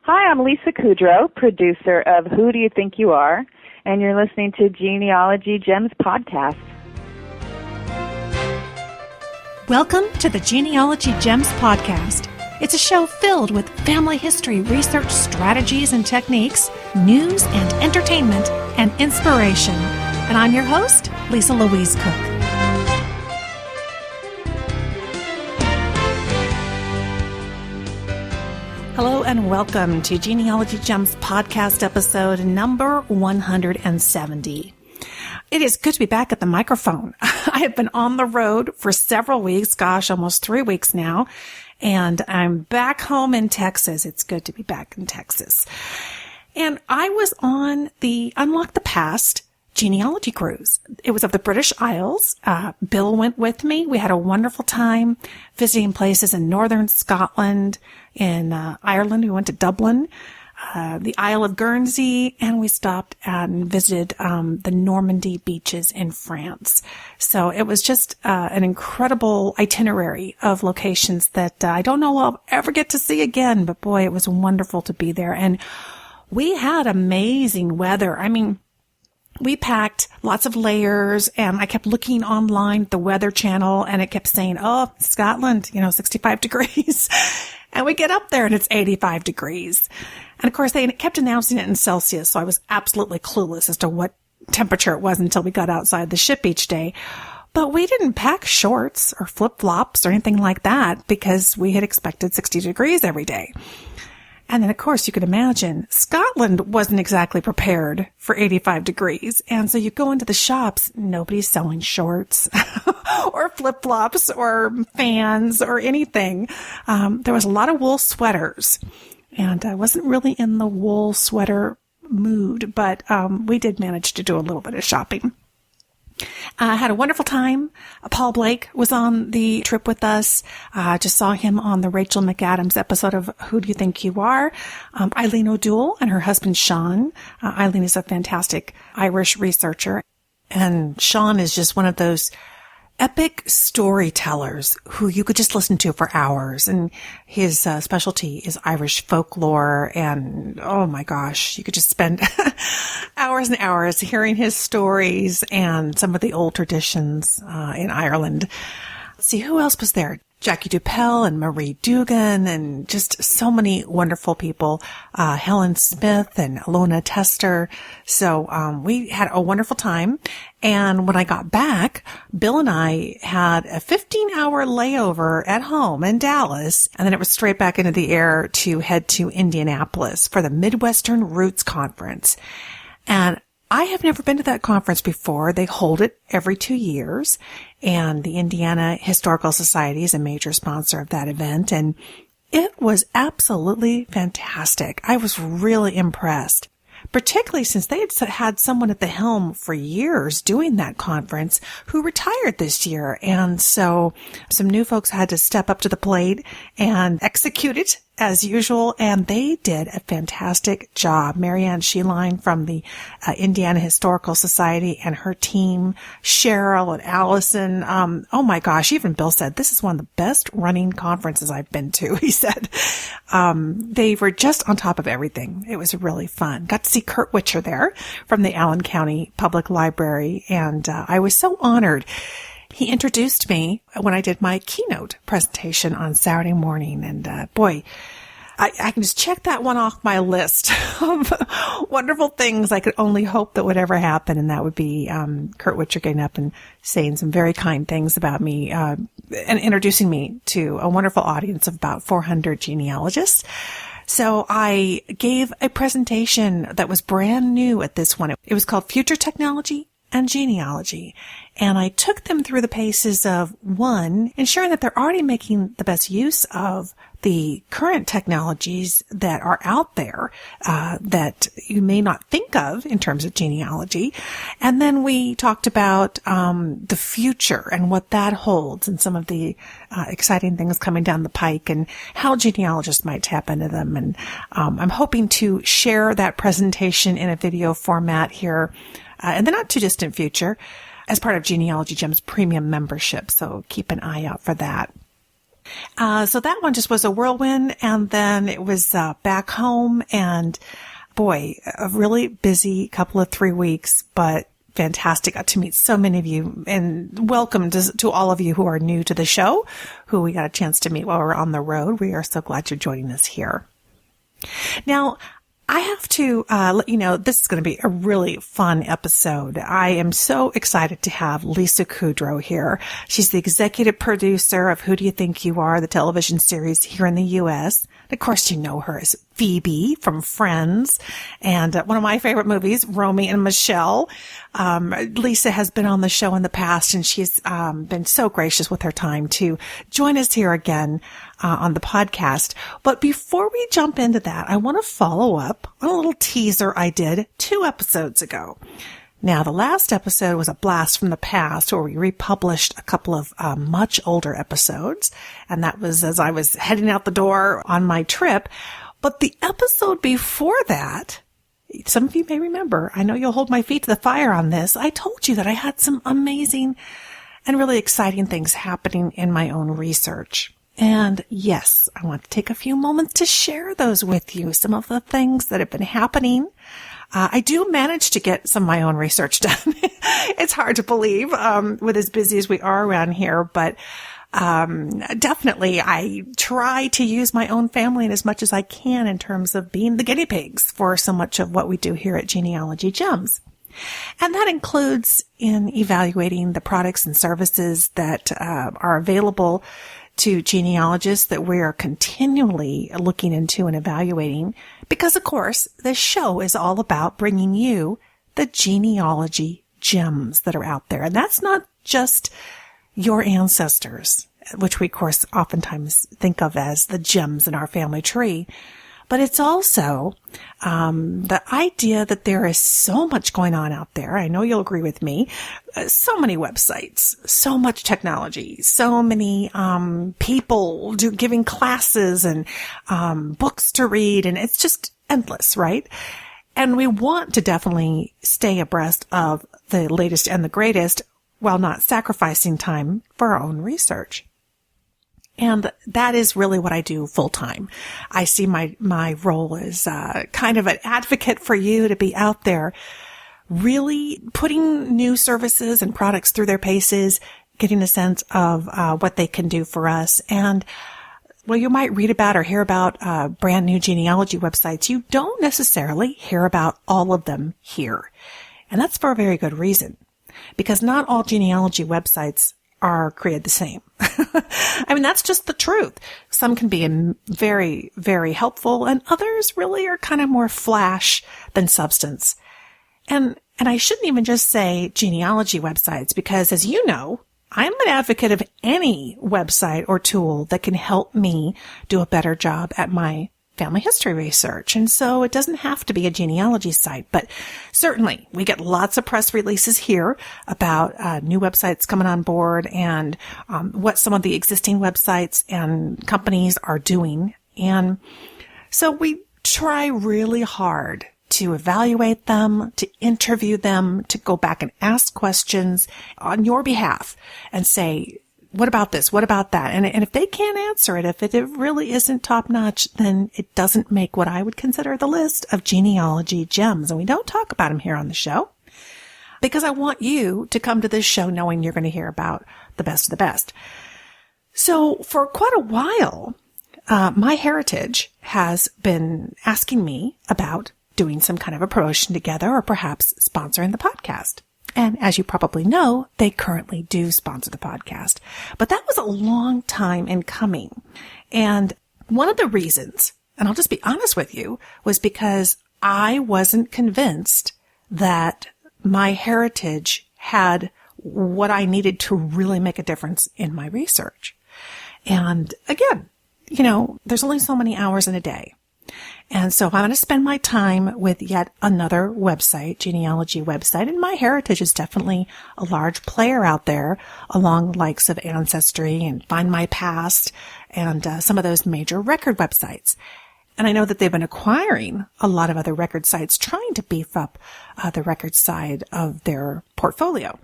Hi, I'm Lisa Kudrow, producer of Who Do You Think You Are? And you're listening to Genealogy Gems podcast. Welcome to the Genealogy Gems podcast. It's a show filled with family history research strategies and techniques, news and entertainment, and inspiration. And I'm your host, Louise Cooke. Hello and welcome to Genealogy Gems podcast episode number 170. It is good to be back at the microphone. I have been on the road for several weeks, almost 3 weeks now, and I'm back home in Texas. It's good to be back in Texas. And I was on the Unlock the Past genealogy cruise. It was of the British Isles. Bill went with me. We had a wonderful time visiting places in northern Scotland, in Ireland. We went to Dublin, the Isle of Guernsey, and we stopped and visited the Normandy beaches in France. So it was just an incredible itinerary of locations that I don't know I'll ever get to see again, but boy, it was wonderful to be there. And we had amazing weather. I mean, we packed lots of layers, and I kept looking online at the Weather Channel, and it kept saying, oh, Scotland, 65 degrees. And we get up there and it's 85 degrees. And of course, they kept announcing it in Celsius, so I was absolutely clueless as to what temperature it was until we got outside the ship each day. But we didn't pack shorts or flip-flops or anything like that because we had expected 60 degrees every day. And then, of course, you could imagine Scotland wasn't exactly prepared for 85 degrees. And so you go into the shops, nobody's selling shorts or flip-flops or fans or anything. There was a lot of wool sweaters, and I wasn't really in the wool sweater mood, but we did manage to do a little bit of shopping. I had a wonderful time. Paul Blake was on the trip with us. Just saw him on the Rachel McAdams episode of Who Do You Think You Are? Eileen O'Doul and her husband, Sean. Eileen is a fantastic Irish researcher. And Sean is just one of those epic storytellers who you could just listen to for hours. And his specialty is Irish folklore. And oh my gosh, you could just spend hours and hours hearing his stories and some of the old traditions in Ireland. Let's see, who else was there? Jackie Dupel and Marie Dugan and just so many wonderful people. Helen Smith and Alona Tester. So we had a wonderful time. And when I got back, Bill and I had a 15-hour layover at home in Dallas. And then it was straight back into the air to head to Indianapolis for the Midwestern Roots Conference. And I have never been to that conference before. They hold it every 2 years, and the Indiana Historical Society is a major sponsor of that event, and it was absolutely fantastic. I was really impressed, particularly since they had someone at the helm for years doing that conference who retired this year. And so some new folks had to step up to the plate and execute it as usual, and they did a fantastic job. Marianne Sheline from the Indiana Historical Society and her team, Cheryl and Allison. Oh my gosh, even Bill said, this is one of the best running conferences I've been to, he said. They were just on top of everything. It was really fun. Got to see Kurt Witcher there from the Allen County Public Library, and I was so honored. He introduced me when I did my keynote presentation on Saturday morning. And boy, I can just check that one off my list of wonderful things I could only hope that would ever happen. And that would be Kurt Witcher getting up and saying some very kind things about me and introducing me to a wonderful audience of about 400 genealogists. So I gave a presentation that was brand new at this one. It was called Future Technology and Genealogy. And I took them through the paces of, one, ensuring that they're already making the best use of the current technologies that are out there that you may not think of in terms of genealogy. And then we talked about the future and what that holds and some of the exciting things coming down the pike and how genealogists might tap into them. And I'm hoping to share that presentation in a video format here in the not too distant future as part of Genealogy Gems premium membership. So keep an eye out for that. So that one just was a whirlwind, and then it was back home, and boy, a really busy couple of 3 weeks, but fantastic. Got to meet so many of you, and welcome to all of you who are new to the show, who we got a chance to meet while we're on the road. We are so glad you're joining us here. Now, I have to let you know this is going to be a really fun episode. I am so excited to have Lisa Kudrow here. She's the executive producer of Who Do You Think You Are, the television series here in the U.S. And of course, you know her as Phoebe from Friends and one of my favorite movies, Romy and Michelle. Lisa has been on the show in the past, and she's been so gracious with her time to join us here again on the podcast. But before we jump into that, I want to follow up on a little teaser I did 2 episodes ago. Now, the last episode was a blast from the past where we republished a couple of much older episodes, and that was as I was heading out the door on my trip. But the episode before that, some of you may remember, I know you'll hold my feet to the fire on this, I told you that I had some amazing and really exciting things happening in my own research. And yes, I want to take a few moments to share those with you, some of the things that have been happening. I do manage to get some of my own research done. It's hard to believe, with as busy as we are around here, but definitely I try to use my own family as much as I can in terms of being the guinea pigs for so much of what we do here at Genealogy Gems. And that includes in evaluating the products and services that are available to genealogists that we are continually looking into and evaluating, because of course this show is all about bringing you the genealogy gems that are out there. And that's not just your ancestors, which we of course oftentimes think of as the gems in our family tree, but it's also the idea that there is so much going on out there. I know you'll agree with me. So many websites, so much technology, so many people giving classes and books to read, and it's just endless, right? And we want to definitely stay abreast of the latest and the greatest while not sacrificing time for our own research. And that is really what I do full time. I see my role as kind of an advocate for you to be out there really putting new services and products through their paces, getting a sense of what they can do for us. And well, you might read about or hear about brand new genealogy websites. You don't necessarily hear about all of them here. And that's for a very good reason, because not all genealogy websites are created the same. I mean, that's just the truth. Some can be very, very helpful, and others really are kind of more flash than substance. And I shouldn't even just say genealogy websites, because as you know, I'm an advocate of any website or tool that can help me do a better job at my family history research. And so it doesn't have to be a genealogy site, but certainly we get lots of press releases here about new websites coming on board and what some of the existing websites and companies are doing. And so we try really hard to evaluate them, to interview them, to go back and ask questions on your behalf and say, what about this? What about that? And if they can't answer it, if it really isn't top notch, then it doesn't make what I would consider the list of genealogy gems. And we don't talk about them here on the show because I want you to come to this show knowing you're going to hear about the best of the best. So for quite a while, MyHeritage has been asking me about doing some kind of a promotion together or perhaps sponsoring the podcast. And as you probably know, they currently do sponsor the podcast. But that was a long time in coming. And one of the reasons, and I'll just be honest with you, was because I wasn't convinced that MyHeritage had what I needed to really make a difference in my research. And again, there's only so many hours in a day. And so I'm going to spend my time with yet another website, genealogy website, and MyHeritage is definitely a large player out there along the likes of Ancestry and Find My Past and some of those major record websites. And I know that they've been acquiring a lot of other record sites trying to beef up the record side of their portfolio.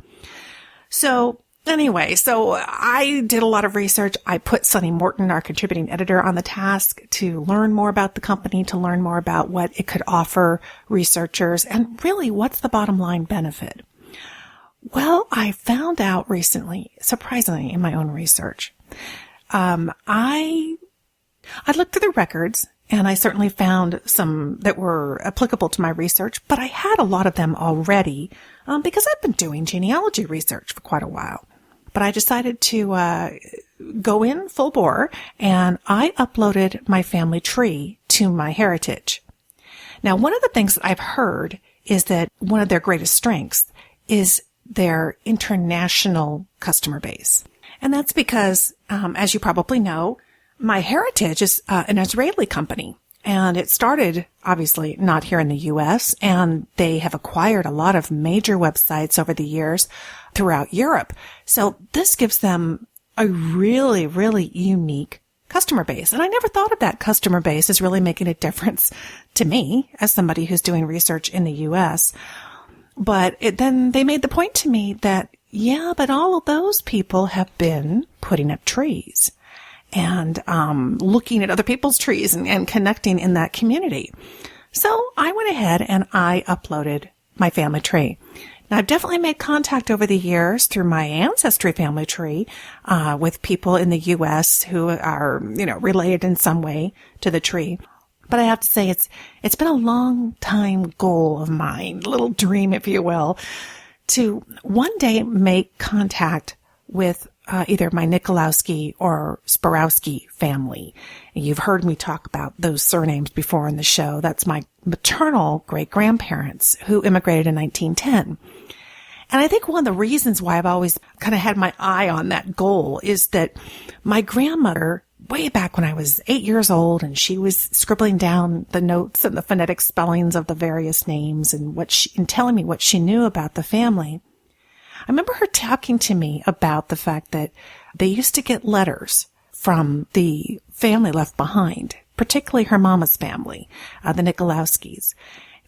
So Anyway, so I did a lot of research. I put Sonny Morton, our contributing editor, on the task to learn more about the company, to learn more about what it could offer researchers, and really what's the bottom line benefit. Well, I found out recently, surprisingly, in my own research, I looked through the records, and I certainly found some that were applicable to my research, but I had a lot of them already because I've been doing genealogy research for quite a while. But I decided to go in full bore, and I uploaded my family tree to MyHeritage. Now, one of the things that I've heard is that one of their greatest strengths is their international customer base. And that's because, as you probably know, MyHeritage is an Israeli company, and it started, obviously, not here in the U.S., and they have acquired a lot of major websites over the years throughout Europe. So this gives them a really, really unique customer base. And I never thought of that customer base as really making a difference to me as somebody who's doing research in the U.S. But then they made the point to me that, yeah, but all of those people have been putting up trees and looking at other people's trees and connecting in that community. So I went ahead and I uploaded my family tree. Now, I've definitely made contact over the years through my ancestry family tree with people in the U.S. who are, related in some way to the tree. But I have to say it's been a long time goal of mine, a little dream, if you will, to one day make contact with either my Nikolowski or Sparowski family. You've heard me talk about those surnames before in the show. That's my maternal great-grandparents who immigrated in 1910. And I think one of the reasons why I've always kind of had my eye on that goal is that my grandmother, way back when I was 8 years old, and she was scribbling down the notes and the phonetic spellings of the various names and telling me what she knew about the family, I remember her talking to me about the fact that they used to get letters from the family left behind, particularly her mama's family, the Nikolowskis.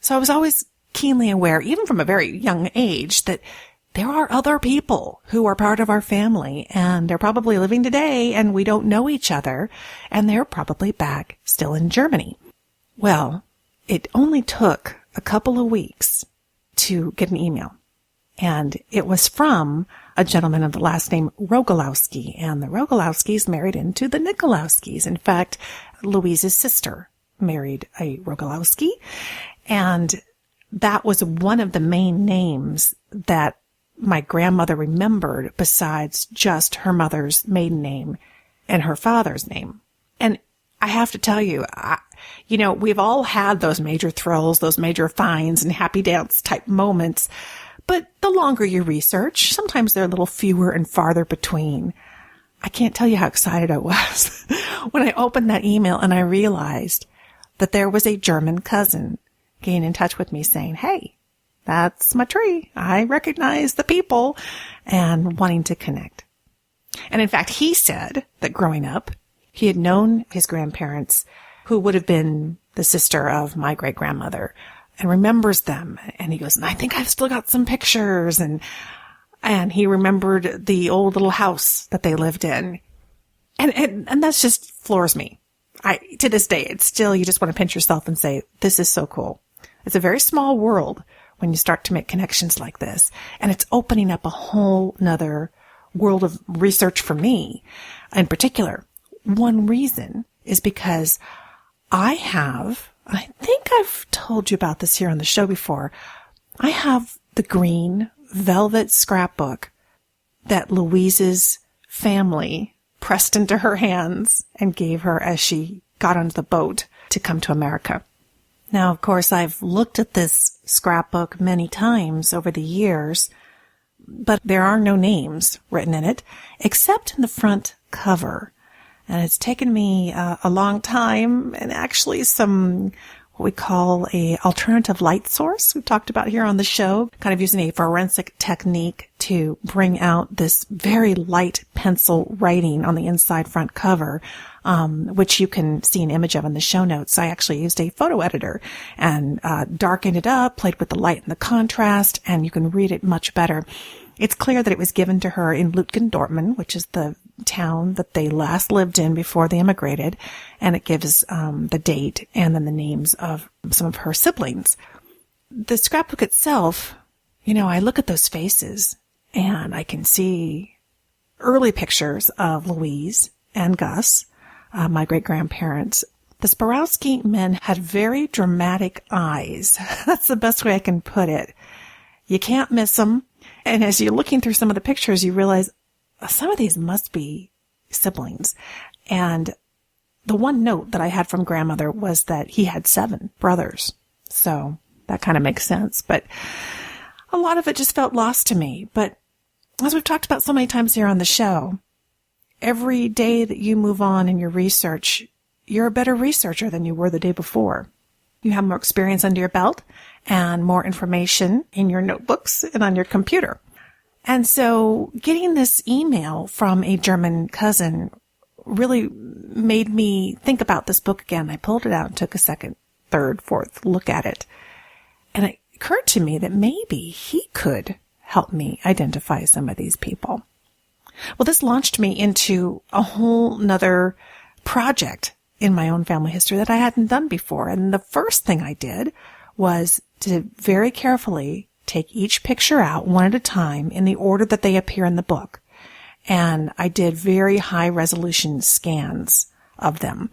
So I was always keenly aware, even from a very young age, that there are other people who are part of our family, and they're probably living today, and we don't know each other, and they're probably back still in Germany. Well, it only took a couple of weeks to get an email. And it was from a gentleman of the last name Rogalowski, and the Rogalowskis married into the Nikolowskis. In fact, Louise's sister married a Rogalowski, and that was one of the main names that my grandmother remembered besides just her mother's maiden name and her father's name. And I have to tell you, we've all had those major thrills, those major finds and happy dance type moments. But the longer you research, sometimes they're a little fewer and farther between. I can't tell you how excited I was when I opened that email and I realized that there was a German cousin getting in touch with me saying, hey, that's my tree. I recognize the people, and wanting to connect. And in fact, he said that growing up, he had known his grandparents, who would have been the sister of my great-grandmother, and remembers them. And he goes, and I think I've still got some pictures. And he remembered the old little house that they lived in. And that's just floors me. To this day, it's still, you just want to pinch yourself and say, this is so cool. It's a very small world when you start to make connections like this. And it's opening up a whole nother world of research for me. In particular, one reason is because I think I've told you about this here on the show before. I have the green velvet scrapbook that Louise's family pressed into her hands and gave her as she got onto the boat to come to America. Now, of course, I've looked at this scrapbook many times over the years, but there are no names written in it, except in the front cover. And it's taken me a long time, and actually some what we call a alternative light source we've talked about here on the show, kind of using a forensic technique to bring out this very light pencil writing on the inside front cover, which you can see an image of in the show notes. I actually used a photo editor and darkened it up, played with the light and the contrast, and you can read it much better. It's clear that it was given to her in Lutgendortmund, which is the town that they last lived in before they immigrated, and it gives the date and then the names of some of her siblings. The scrapbook itself, I look at those faces and I can see early pictures of Louise and Gus, my great-grandparents. The Sparowski men had very dramatic eyes. That's the best way I can put it. You can't miss them. And as you're looking through some of the pictures, you realize some of these must be siblings. And the one note that I had from grandmother was that he had 7 brothers. So that kind of makes sense. But a lot of it just felt lost to me. But as we've talked about so many times here on the show, every day that you move on in your research, you're a better researcher than you were the day before. You have more experience under your belt and more information in your notebooks and on your computer. And so getting this email from a German cousin really made me think about this book again. I pulled it out and took a second, third, fourth look at it. And it occurred to me that maybe he could help me identify some of these people. Well, this launched me into a whole nother project in my own family history that I hadn't done before. And the first thing I did was to very carefully take each picture out one at a time in the order that they appear in the book. And I did very high resolution scans of them.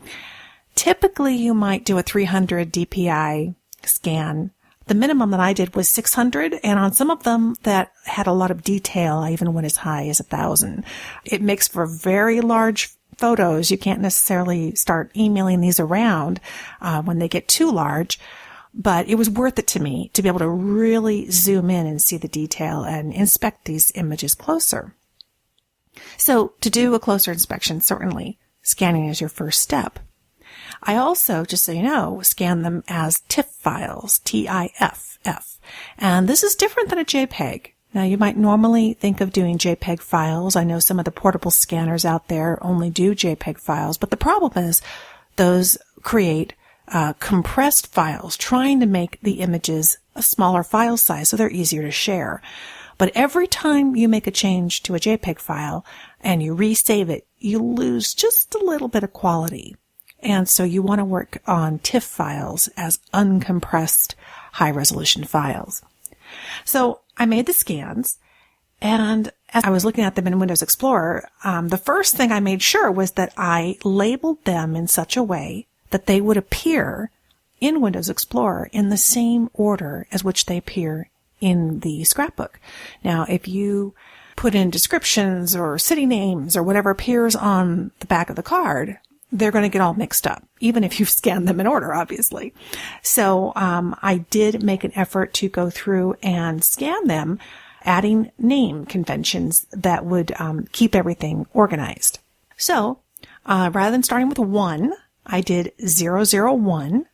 Typically, you might do a 300 DPI scan. The minimum that I did was 600, and on some of them that had a lot of detail, I even went as high as 1,000. It makes for very large photos. You can't necessarily start emailing these around when they get too large, but it was worth it to me to be able to really zoom in and see the detail and inspect these images closer. So to do a closer inspection, certainly scanning is your first step. I also, just so you know, scan them as TIFF files, TIFF. And this is different than a JPEG. Now, you might normally think of doing JPEG files. I know some of the portable scanners out there only do JPEG files, but the problem is those create compressed files, trying to make the images a smaller file size so they're easier to share. But every time you make a change to a JPEG file and you resave it, you lose just a little bit of quality. And so you want to work on TIFF files as uncompressed high-resolution files. So I made the scans, and as I was looking at them in Windows Explorer, the first thing I made sure was that I labeled them in such a way that they would appear in Windows Explorer in the same order as which they appear in the scrapbook. Now, if you put in descriptions or city names or whatever appears on the back of the card, they're going to get all mixed up, even if you've scanned them in order, obviously. So I did make an effort to go through and scan them, adding name conventions that would keep everything organized. So rather than starting with 1, I did 001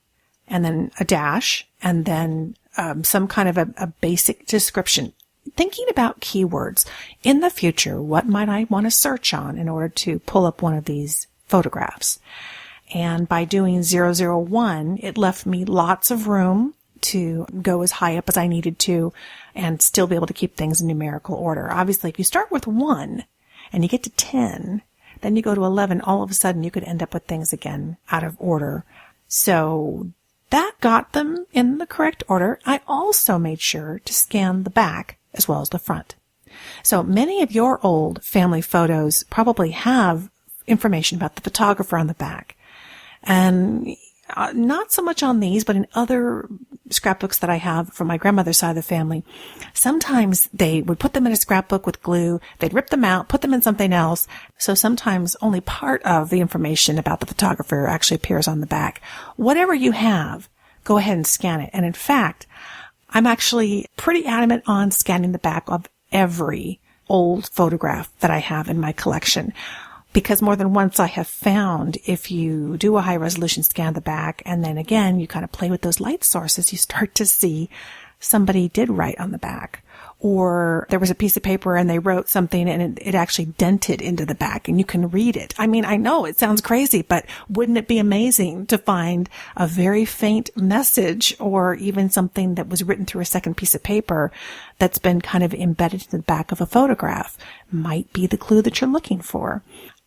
and then a dash and then some kind of a basic description. Thinking about keywords. In the future, what might I want to search on in order to pull up one of these photographs? And by doing 001, it left me lots of room to go as high up as I needed to and still be able to keep things in numerical order. Obviously, if you start with 1 and you get to 10, then you go to 11, all of a sudden you could end up with things again out of order. So that got them in the correct order. I also made sure to scan the back as well as the front. So many of your old family photos probably have information about the photographer on the back. And not so much on these, but in other scrapbooks that I have from my grandmother's side of the family, sometimes they would put them in a scrapbook with glue, they'd rip them out, put them in something else. So sometimes only part of the information about the photographer actually appears on the back. Whatever you have, go ahead and scan it. And in fact, I'm actually pretty adamant on scanning the back of every old photograph that I have in my collection. Because more than once I have found if you do a high resolution scan of the back and then again you kind of play with those light sources, you start to see somebody did write on the back. or there was a piece of paper and they wrote something and it actually dented into the back and you can read it. I mean, I know it sounds crazy, but wouldn't it be amazing to find a very faint message or even something that was written through a second piece of paper that's been kind of embedded in the back of a photograph? Might be the clue that you're looking for.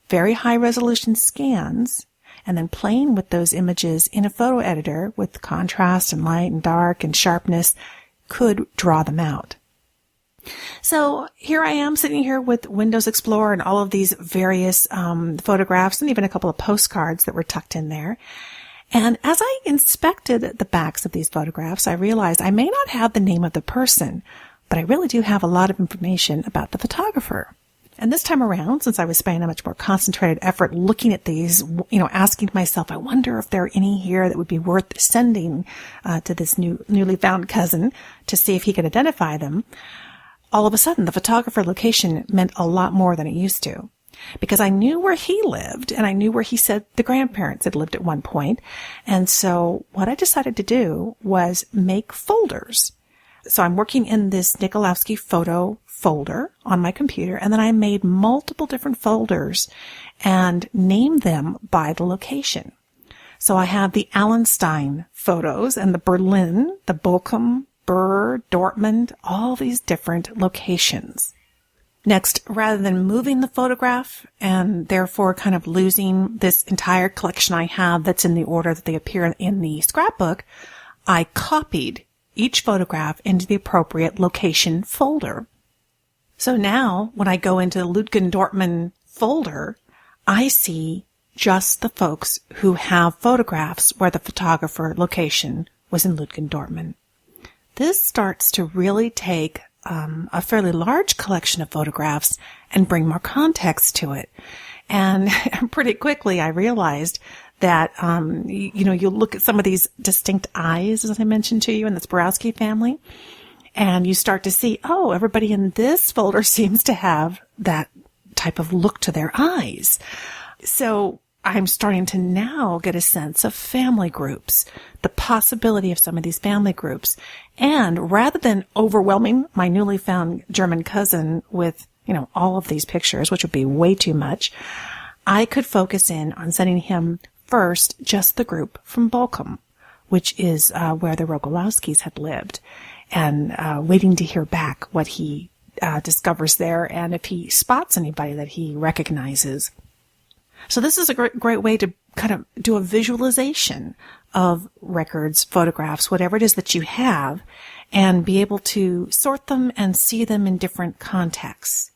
Very high resolution scans, and then playing with those images in a photo editor with contrast and light and dark and sharpness could draw them out. So here I am sitting here with Windows Explorer and all of these various photographs and even a couple of postcards that were tucked in there. And as I inspected the backs of these photographs, I realized I may not have the name of the person, but I really do have a lot of information about the photographer. And this time around, since I was spending a much more concentrated effort looking at these, asking myself, I wonder if there are any here that would be worth sending to this newly found cousin to see if he could identify them. All of a sudden, the photographer location meant a lot more than it used to, because I knew where he lived and I knew where he said the grandparents had lived at one point. And so what I decided to do was make folders. So I'm working in this Nikolowski photo folder on my computer, and then I made multiple different folders and named them by the location. So I have the Allenstein photos and the Berlin, the Bochum, Burr, Dortmund, all these different locations. Next, rather than moving the photograph and therefore kind of losing this entire collection I have that's in the order that they appear in the scrapbook, I copied each photograph into the appropriate location folder. So now, when I go into the Lütgendortmund folder, I see just the folks who have photographs where the photographer location was in Lütgendortmund. This starts to really take a fairly large collection of photographs and bring more context to it. And pretty quickly I realized that, you look at some of these distinct eyes, as I mentioned to you, in the Sborowski family, and you start to see, oh, everybody in this folder seems to have that type of look to their eyes. So I'm starting to now get a sense of family groups, the possibility of some of these family groups. And rather than overwhelming my newly found German cousin with, all of these pictures, which would be way too much, I could focus in on sending him first just the group from Bochum, which is where the Rogalowskis had lived, and waiting to hear back what he discovers there and if he spots anybody that he recognizes. So this is a great way to kind of do a visualization of records, photographs, whatever it is that you have, and be able to sort them and see them in different contexts.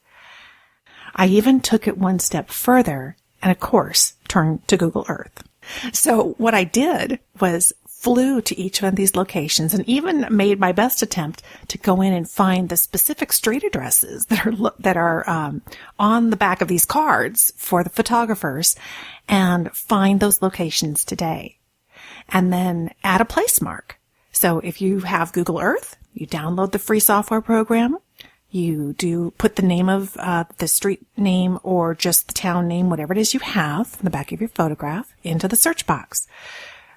I even took it one step further and, of course, turned to Google Earth. So what I did was flew to each of these locations and even made my best attempt to go in and find the specific street addresses that are on the back of these cards for the photographers and find those locations today. And then add a place mark. So if you have Google Earth, you download the free software program. You do put the name of the street name or just the town name, whatever it is you have in the back of your photograph, into the search box.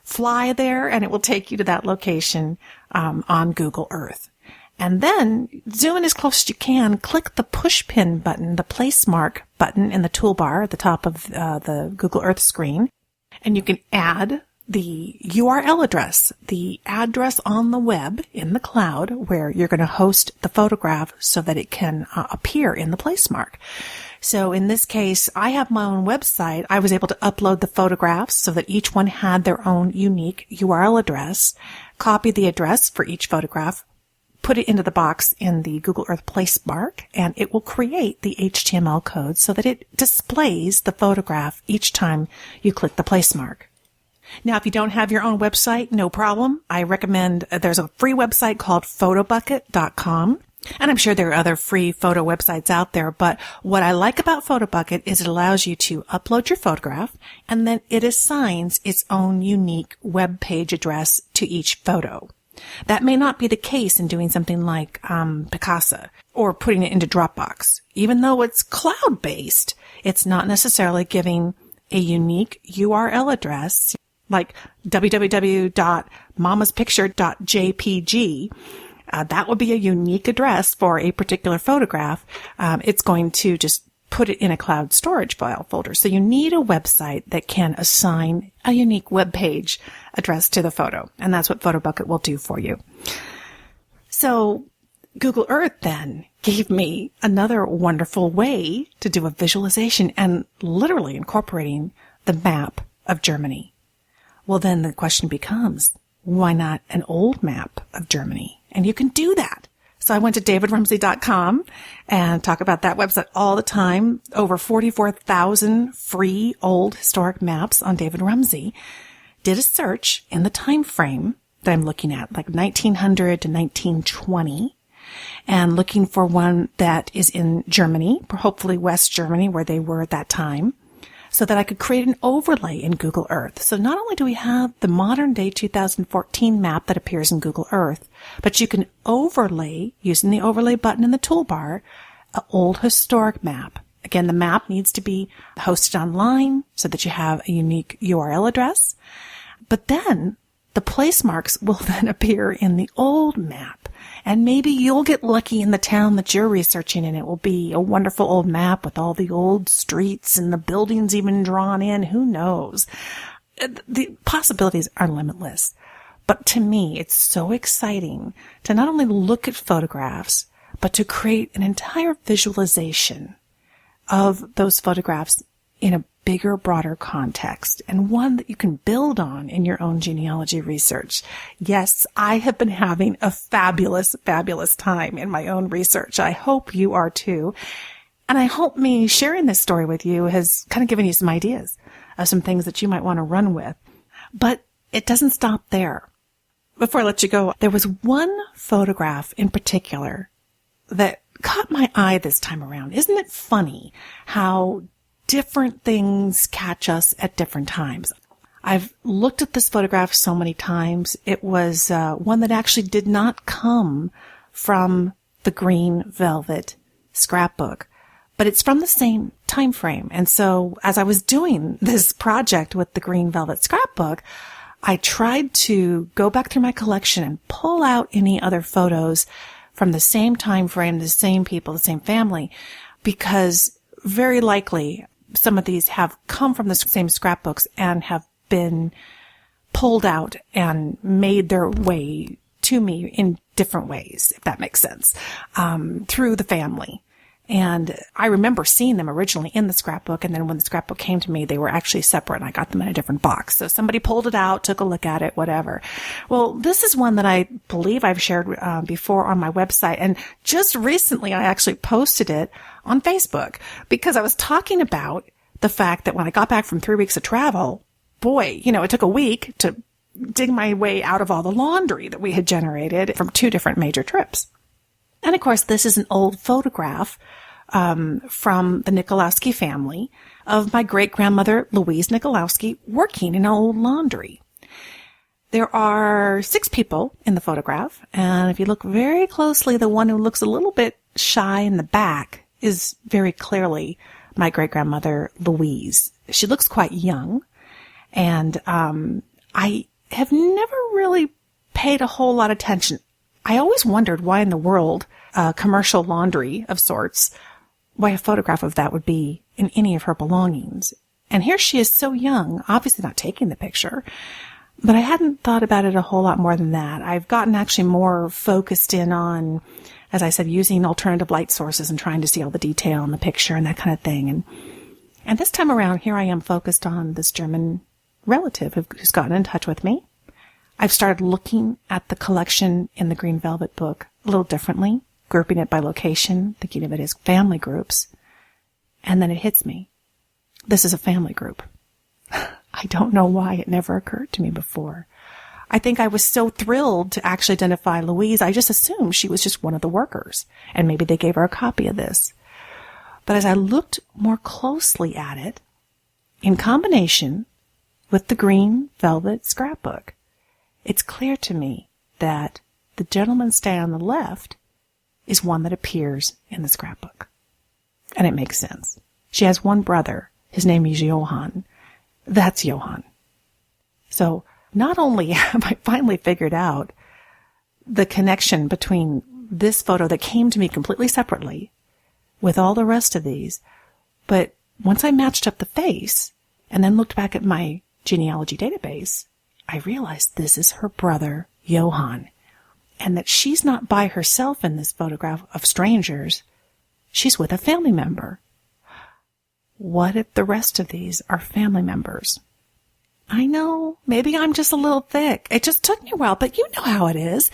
Fly there and it will take you to that location on Google Earth. And then zoom in as close as you can, click the push pin button, the place mark button in the toolbar at the top of the Google Earth screen, and you can add the URL address, the address on the web in the cloud where you're going to host the photograph so that it can appear in the place mark. So in this case, I have my own website. I was able to upload the photographs so that each one had their own unique URL address, copy the address for each photograph, put it into the box in the Google Earth place mark, and it will create the HTML code so that it displays the photograph each time you click the place mark. Now, if you don't have your own website, no problem. I recommend there's a free website called photobucket.com. And I'm sure there are other free photo websites out there, but what I like about PhotoBucket is it allows you to upload your photograph and then it assigns its own unique web page address to each photo. That may not be the case in doing something like Picasa or putting it into Dropbox. Even though it's cloud-based, it's not necessarily giving a unique URL address like www.mamaspicture.jpg that would be a unique address for a particular photograph. It's going to just put it in a cloud storage file folder. So you need a website that can assign a unique web page address to the photo. And that's what PhotoBucket will do for you. So Google Earth then gave me another wonderful way to do a visualization and literally incorporating the map of Germany. Well, then the question becomes, why not an old map of Germany? And you can do that. So I went to davidrumsey.com and talk about that website all the time. Over 44,000 free old historic maps on David Rumsey. Did a search in the time frame that I'm looking at, like 1900 to 1920, and looking for one that is in Germany, hopefully West Germany, where they were at that time, so that I could create an overlay in Google Earth. So not only do we have the modern day 2014 map that appears in Google Earth, but you can overlay, using the overlay button in the toolbar, an old historic map. Again, the map needs to be hosted online so that you have a unique URL address. But then the place marks will then appear in the old map. And maybe you'll get lucky in the town that you're researching, and it will be a wonderful old map with all the old streets and the buildings even drawn in. Who knows? The possibilities are limitless. But to me, it's so exciting to not only look at photographs, but to create an entire visualization of those photographs in a bigger, broader context, and one that you can build on in your own genealogy research. Yes, I have been having a fabulous, fabulous time in my own research. I hope you are too. And I hope me sharing this story with you has kind of given you some ideas of some things that you might want to run with. But it doesn't stop there. Before I let you go, there was one photograph in particular that caught my eye this time around. Isn't it funny how different things catch us at different times? I've looked at this photograph so many times. It was one that actually did not come from the green velvet scrapbook, but it's from the same time frame. And so as I was doing this project with the green velvet scrapbook, I tried to go back through my collection and pull out any other photos from the same time frame, the same people, the same family, because very likely some of these have come from the same scrapbooks and have been pulled out and made their way to me in different ways, if that makes sense, through the family. And I remember seeing them originally in the scrapbook, and then when the scrapbook came to me, they were actually separate, and I got them in a different box. So somebody pulled it out, took a look at it, whatever. Well, this is one that I believe I've shared before on my website, and just recently I actually posted it on Facebook because I was talking about the fact that when I got back from 3 weeks of travel, boy, it took a week to dig my way out of all the laundry that we had generated from 2 different major trips. And of course, this is an old photograph from the Nikolowski family of my great-grandmother, Louise Nikolowski, working in old laundry. There are 6 people in the photograph, and if you look very closely, the one who looks a little bit shy in the back is very clearly my great-grandmother, Louise. She looks quite young, and I have never really paid a whole lot of attention. I always wondered why in the world commercial laundry of sorts, why a photograph of that would be in any of her belongings. And here she is so young, obviously not taking the picture, but I hadn't thought about it a whole lot more than that. I've gotten actually more focused in on, as I said, using alternative light sources and trying to see all the detail in the picture and that kind of thing. And this time around, here I am focused on this German relative who's gotten in touch with me. I've started looking at the collection in the Green Velvet book a little differently, grouping it by location, thinking of it as family groups. And then it hits me. This is a family group. I don't know why it never occurred to me before. I think I was so thrilled to actually identify Louise. I just assumed she was just one of the workers, and maybe they gave her a copy of this. But as I looked more closely at it, in combination with the Green Velvet scrapbook, it's clear to me that the gentleman stay on the left is one that appears in the scrapbook. And it makes sense. She has one brother. His name is Johann. That's Johann. So not only have I finally figured out the connection between this photo that came to me completely separately with all the rest of these. But once I matched up the face and then looked back at my genealogy database, I realized this is her brother, Johann, and that she's not by herself in this photograph of strangers. She's with a family member. What if the rest of these are family members? I know, maybe I'm just a little thick. It just took me a while, but you know how it is.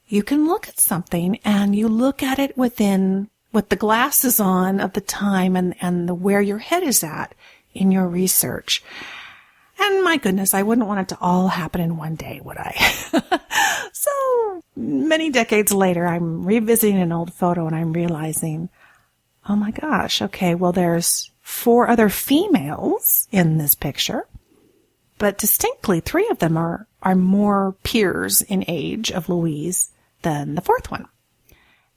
You can look at something and you look at it with the glasses on of the time and where your head is at in your research. And my goodness, I wouldn't want it to all happen in one day, would I? So many decades later, I'm revisiting an old photo and I'm realizing, oh my gosh, okay, well, there's 4 other females in this picture, but distinctly 3 of them are more peers in age of Louise than the 4th one.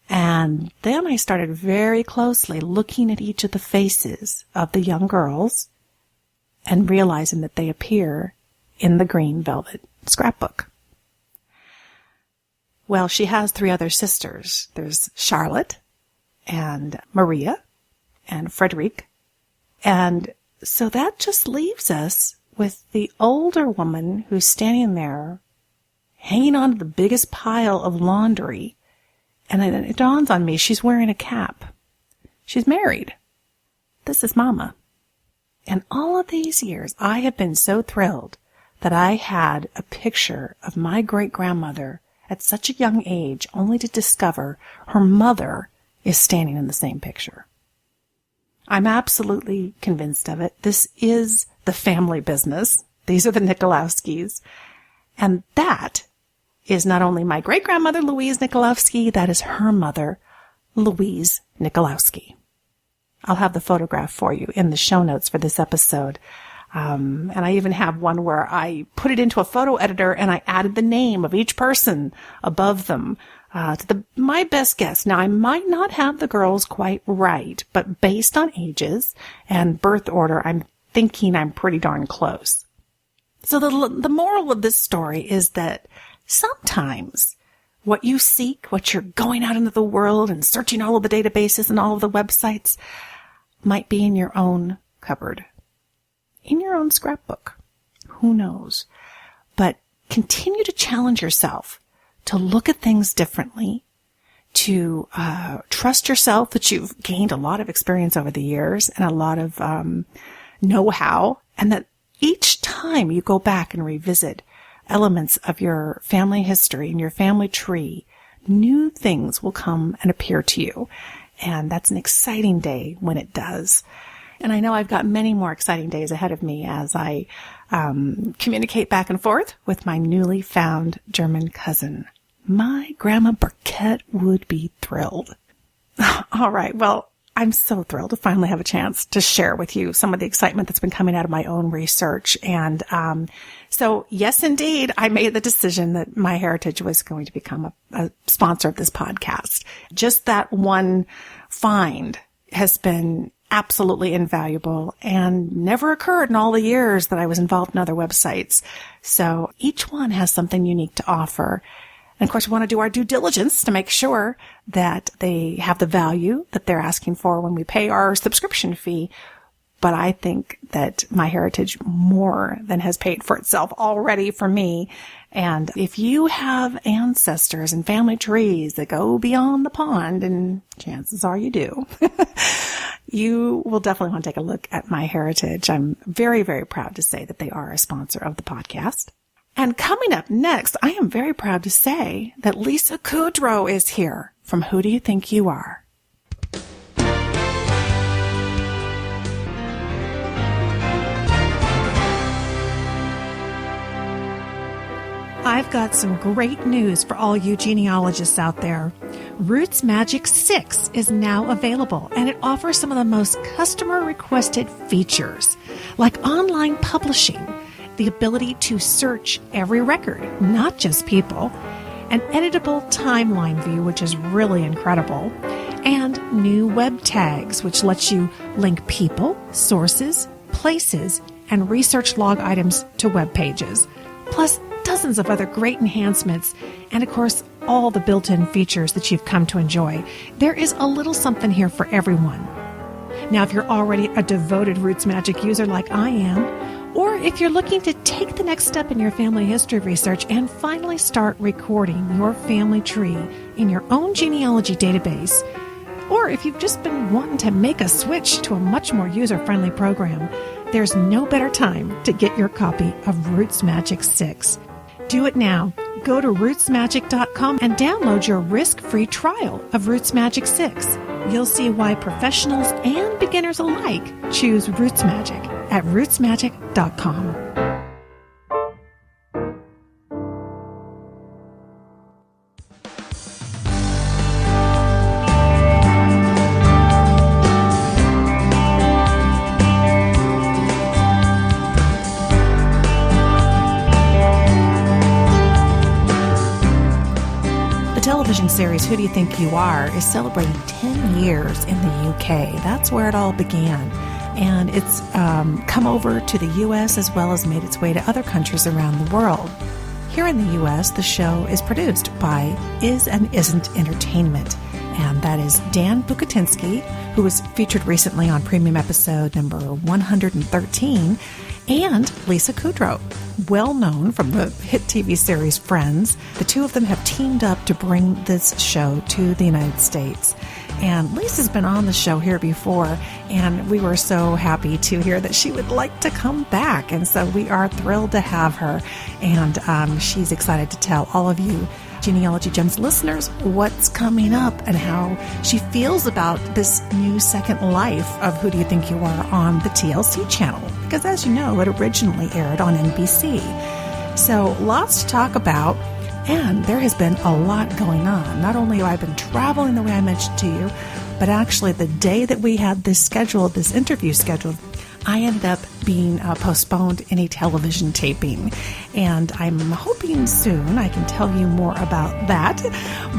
And then I started very closely looking at each of the faces of the young girls and realizing that they appear in the green velvet scrapbook. Well, she has 3 other sisters. There's Charlotte and Maria and Frederique. And so that just leaves us with the older woman who's standing there hanging on to the biggest pile of laundry. And then it dawns on me, she's wearing a cap. She's married. This is Mama. And all of these years, I have been so thrilled that I had a picture of my great-grandmother at such a young age, only to discover her mother is standing in the same picture. I'm absolutely convinced of it. This is the family business. These are the Nikolowskis. And that is not only my great-grandmother, Louise Nikolowski, that is her mother, Louise Nikolowski. I'll have the photograph for you in the show notes for this episode. And I even have one where I put it into a photo editor and I added the name of each person above them to my best guess. Now, I might not have the girls quite right, but based on ages and birth order, I'm thinking I'm pretty darn close. So the moral of this story is that sometimes what you seek, what you're going out into the world and searching all of the databases and all of the websites, might be in your own cupboard, in your own scrapbook. Who knows? But continue to challenge yourself to look at things differently, to trust yourself that you've gained a lot of experience over the years and a lot of know-how, and that each time you go back and revisit elements of your family history and your family tree, new things will come and appear to you. And that's an exciting day when it does. And I know I've got many more exciting days ahead of me as I communicate back and forth with my newly found German cousin. My Grandma Burkett would be thrilled. All right, well, I'm so thrilled to finally have a chance to share with you some of the excitement that's been coming out of my own research. And so, yes, indeed, I made the decision that MyHeritage was going to become a sponsor of this podcast. Just that one find has been absolutely invaluable and never occurred in all the years that I was involved in other websites. So each one has something unique to offer. And of course, we want to do our due diligence to make sure that they have the value that they're asking for when we pay our subscription fee. But I think that MyHeritage more than has paid for itself already for me. And if you have ancestors and family trees that go beyond the pond, and chances are you do, you will definitely want to take a look at MyHeritage. I'm very, very proud to say that they are a sponsor of the podcast. And coming up next, I am very proud to say that Lisa Kudrow is here from Who Do You Think You Are? I've got some great news for all you genealogists out there. RootsMagic 6 is now available, and it offers some of the most customer-requested features, like online publishing, the ability to search every record, not just people, an editable timeline view, which is really incredible, and new web tags, which lets you link people, sources, places, and research log items to web pages. Plus, dozens of other great enhancements, and of course, all the built-in features that you've come to enjoy. There is a little something here for everyone. Now, if you're already a devoted RootsMagic user like I am, or if you're looking to take the next step in your family history research and finally start recording your family tree in your own genealogy database, or if you've just been wanting to make a switch to a much more user-friendly program, there's no better time to get your copy of RootsMagic 6. Do it now. Go to rootsmagic.com and download your risk-free trial of RootsMagic 6. You'll see why professionals and beginners alike choose RootsMagic at rootsmagic.com. Television series Who Do You Think You Are is celebrating 10 years in the UK. That's where it all began. And it's come over to the U.S. as well as made its way to other countries around the world. Here in the U.S., the show is produced by Is and Isn't Entertainment. And that is Dan Bukatinsky, who was featured recently on premium episode number 113, and Lisa Kudrow, well known from the hit TV series Friends. The two of them have teamed up to bring this show to the United States. And Lisa's been on the show here before, and we were so happy to hear that she would like to come back. And so we are thrilled to have her. And she's excited to tell all of you Genealogy Gems listeners what's coming up and how she feels about this new second life of Who Do You Think You Are on the TLC channel. Because as you know, it originally aired on NBC. So lots to talk about. And there has been a lot going on. Not only have I been traveling the way I mentioned to you, but actually the day that we had this interview scheduled, I ended up being postponed in a television taping. And I'm hoping soon I can tell you more about that.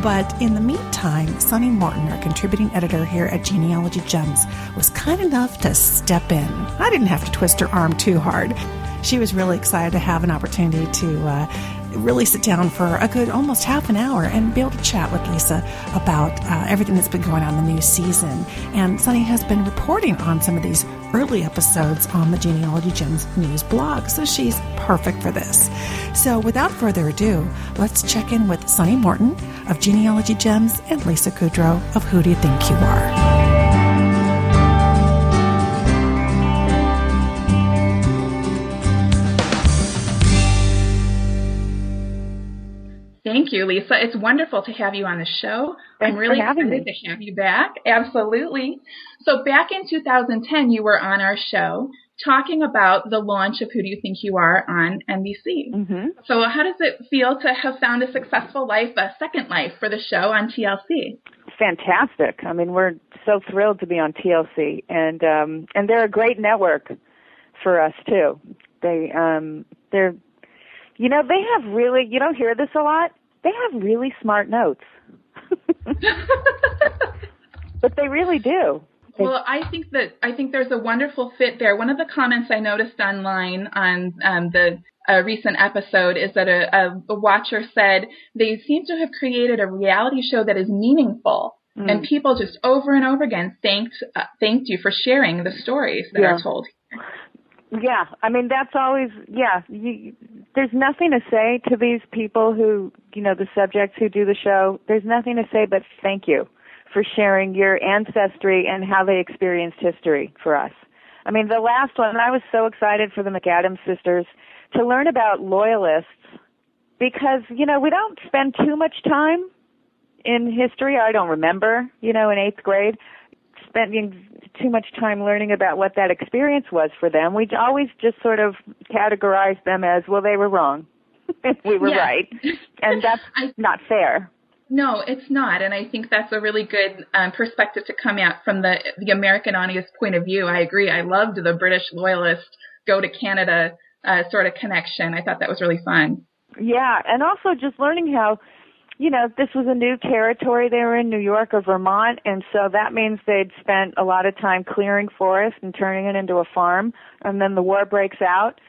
But in the meantime, Sunny Morton, our contributing editor here at Genealogy Gems, was kind enough to step in. I didn't have to twist her arm too hard. She was really excited to have an opportunity to really sit down for a good almost half an hour and be able to chat with Lisa about everything that's been going on in the new season. And Sunny has been reporting on some of these early episodes on the Genealogy Gems news blog, so she's perfect for this. So without further ado, let's check in with Sunny Morton of Genealogy Gems and Lisa Kudrow of Who Do You Think You Are? Thank you, Lisa. It's wonderful to have you on the show. Thanks I'm really for having excited me. to have you back. Absolutely. So back in 2010, you were on our show talking about the launch of Who Do You Think You Are on NBC. Mm-hmm. So how does it feel to have found a successful life, a second life for the show on TLC? Fantastic. I mean, we're so thrilled to be on TLC, and they're a great network for us too. They're they have really, you don't hear this a lot, they have really smart notes. But they really do. Well, I think there's a wonderful fit there. One of the comments I noticed online on the recent episode is that a watcher said they seem to have created a reality show that is meaningful, and people just over and over again thanked you for sharing the stories that are told here. Yeah, I mean, that's always, there's nothing to say to these people who, the subjects who do the show. There's nothing to say but thank you for sharing your ancestry and how they experienced history for us. I mean, the last one, I was so excited for the McAdams sisters to learn about loyalists because, we don't spend too much time in history. I don't remember, in 8th grade, spending too much time learning about what that experience was for them. We always just sort of categorized them as, well, they were wrong. We were right. And that's not fair. No, it's not. And I think that's a really good perspective to come at from the American audience point of view. I agree. I loved the British loyalist go to Canada sort of connection. I thought that was really fun. Yeah. And also just learning how, this was a new territory. They were in New York or Vermont, and so that means they'd spent a lot of time clearing forest and turning it into a farm, and then the war breaks out.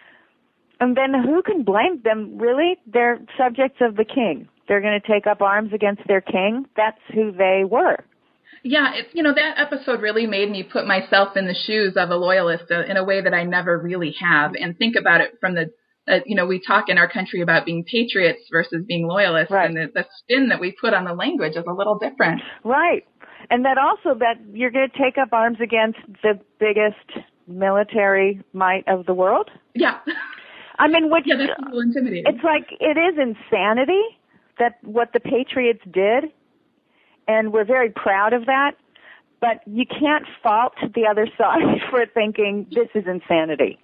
And then who can blame them, really? They're subjects of the king. They're going to take up arms against their king. That's who they were. Yeah, that episode really made me put myself in the shoes of a loyalist in a way that I never really have, and think about it from the, we talk in our country about being patriots versus being loyalists, right. And the spin that we put on the language is a little different. Right. And that also that you're going to take up arms against the biggest military might of the world? Yeah. I mean, that's a little intimidating. It's like, it is insanity that what the Patriots did, and we're very proud of that, but you can't fault the other side for thinking this is insanity.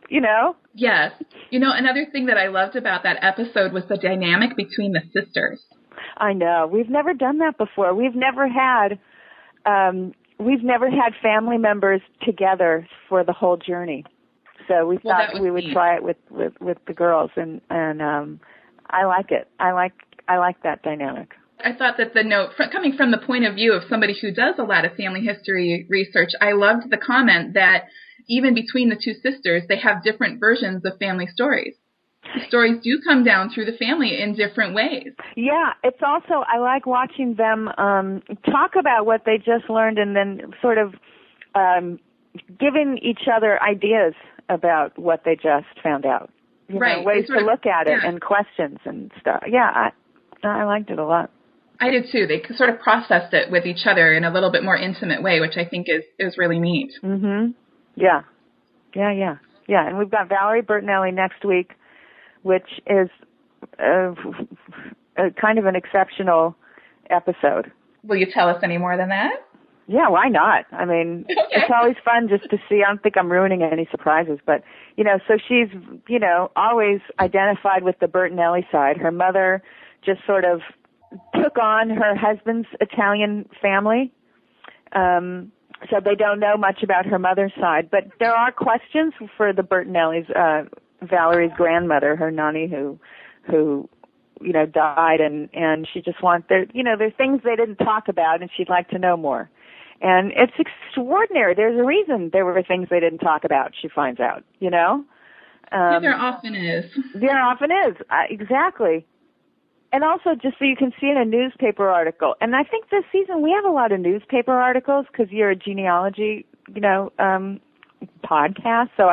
You know? Yes. Another thing that I loved about that episode was the dynamic between the sisters. I know. We've never done that before. We've never had family members together for the whole journey. So we thought we would try it with the girls, and I like it. I like that dynamic. I thought that the note, coming from the point of view of somebody who does a lot of family history research, I loved the comment that even between the two sisters, they have different versions of family stories. The stories do come down through the family in different ways. Yeah, it's also, I like watching them talk about what they just learned, and then sort of giving each other ideas about what they just found out. Right. Ways to look at it, and questions and stuff. Yeah, I liked it a lot. I did too. They sort of processed it with each other in a little bit more intimate way, which I think is really neat. Mhm. Yeah. Yeah. And we've got Valerie Bertinelli next week, which is a kind of an exceptional episode. Will you tell us any more than that? Yeah, why not? I mean, okay. It's always fun just to see. I don't think I'm ruining any surprises, but, so she's, always identified with the Bertinelli side. Her mother just sort of took on her husband's Italian family. So they don't know much about her mother's side, but there are questions for the Bertinellis, Valerie's grandmother, her nanny who died, and she just wants, there's things they didn't talk about, and she'd like to know more. And it's extraordinary. There's a reason there were things they didn't talk about, she finds out, Yeah, there often is. There often is, exactly. And also, just so you can see in a newspaper article, and I think this season we have a lot of newspaper articles because you're a genealogy, podcast, so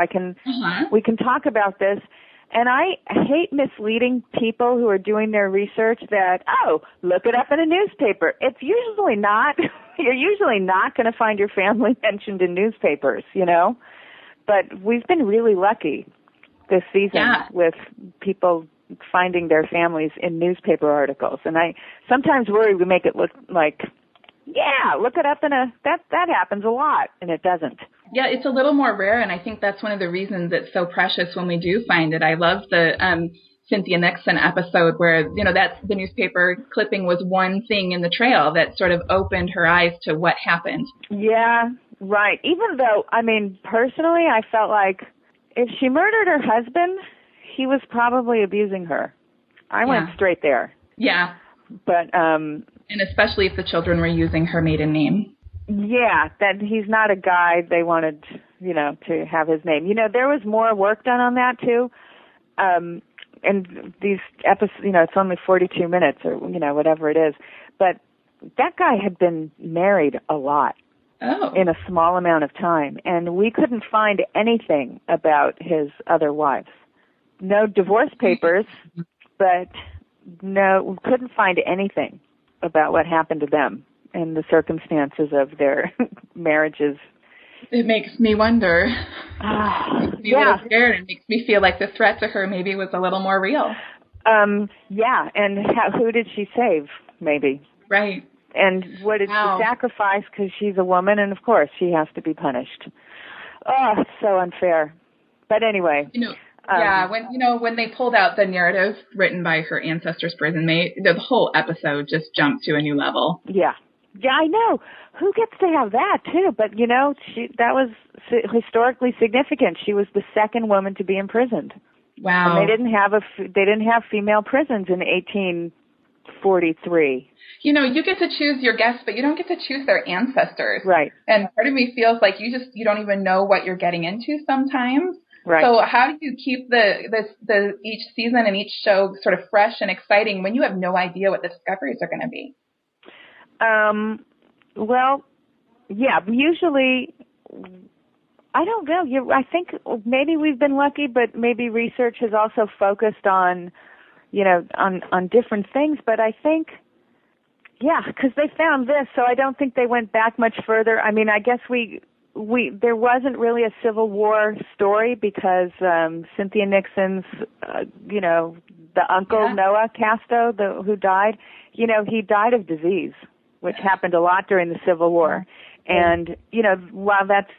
we can talk about this. And I hate misleading people who are doing their research that, look it up in a newspaper. It's usually not. You're usually not going to find your family mentioned in newspapers, But we've been really lucky this season with people finding their families in newspaper articles. And I sometimes worry we make it look like, look it up that happens a lot, and it doesn't. Yeah, it's a little more rare, and I think that's one of the reasons it's so precious when we do find it. I love the Cynthia Nixon episode where, that's the newspaper clipping was one thing in the trail that sort of opened her eyes to what happened. Yeah, right. Even though, personally, I felt like if she murdered her husband, he was probably abusing her. I went straight there. Yeah. But, and especially if the children were using her maiden name. Yeah, that he's not a guy they wanted, to have his name. There was more work done on that too. And these episodes, it's only 42 minutes or, whatever it is. But that guy had been married a lot in a small amount of time. And we couldn't find anything about his other wives. No divorce papers, but we couldn't find anything about what happened to them and the circumstances of their marriages. It makes me wonder. It makes me a little scared. It makes me feel like the threat to her maybe was a little more real. And who did she save, maybe? Right. And what did she sacrifice because she's a woman, and of course she has to be punished. Oh, it's so unfair. But anyway. When they pulled out the narrative written by her ancestors' prison mate, the whole episode just jumped to a new level. Yeah. Yeah, I know. Who gets to have that too? But that was historically significant. She was the second woman to be imprisoned. Wow. And they didn't have female prisons in 1843. You get to choose your guests, but you don't get to choose their ancestors. Right. And part of me feels like you don't even know what you're getting into sometimes. Right. So how do you keep the each season and each show sort of fresh and exciting when you have no idea what the discoveries are going to be? Well, yeah, usually, I don't know. I think maybe we've been lucky, but maybe research has also focused on, on different things. But I think, yeah, because they found this, so I don't think they went back much further. I mean, I guess there wasn't really a Civil War story because Cynthia Nixon's, the uncle Noah Casto, who died, he died of disease, which happened a lot during the Civil War. And, while that's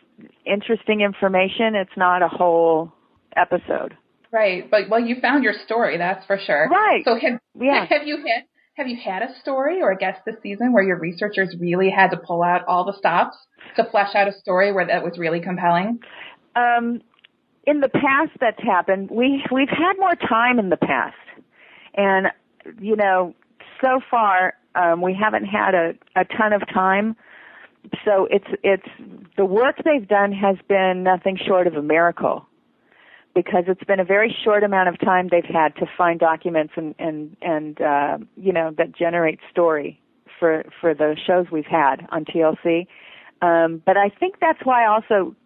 interesting information, it's not a whole episode. Right. But, you found your story, that's for sure. Right. So have you had a story or a guest this season where your researchers really had to pull out all the stops to flesh out a story where that was really compelling? In the past, that's happened. We've had more time in the past. And, so far, we haven't had a ton of time. So it's the work they've done has been nothing short of a miracle, because it's been a very short amount of time they've had to find documents and that generate story for the shows we've had on TLC. But I think that's why also,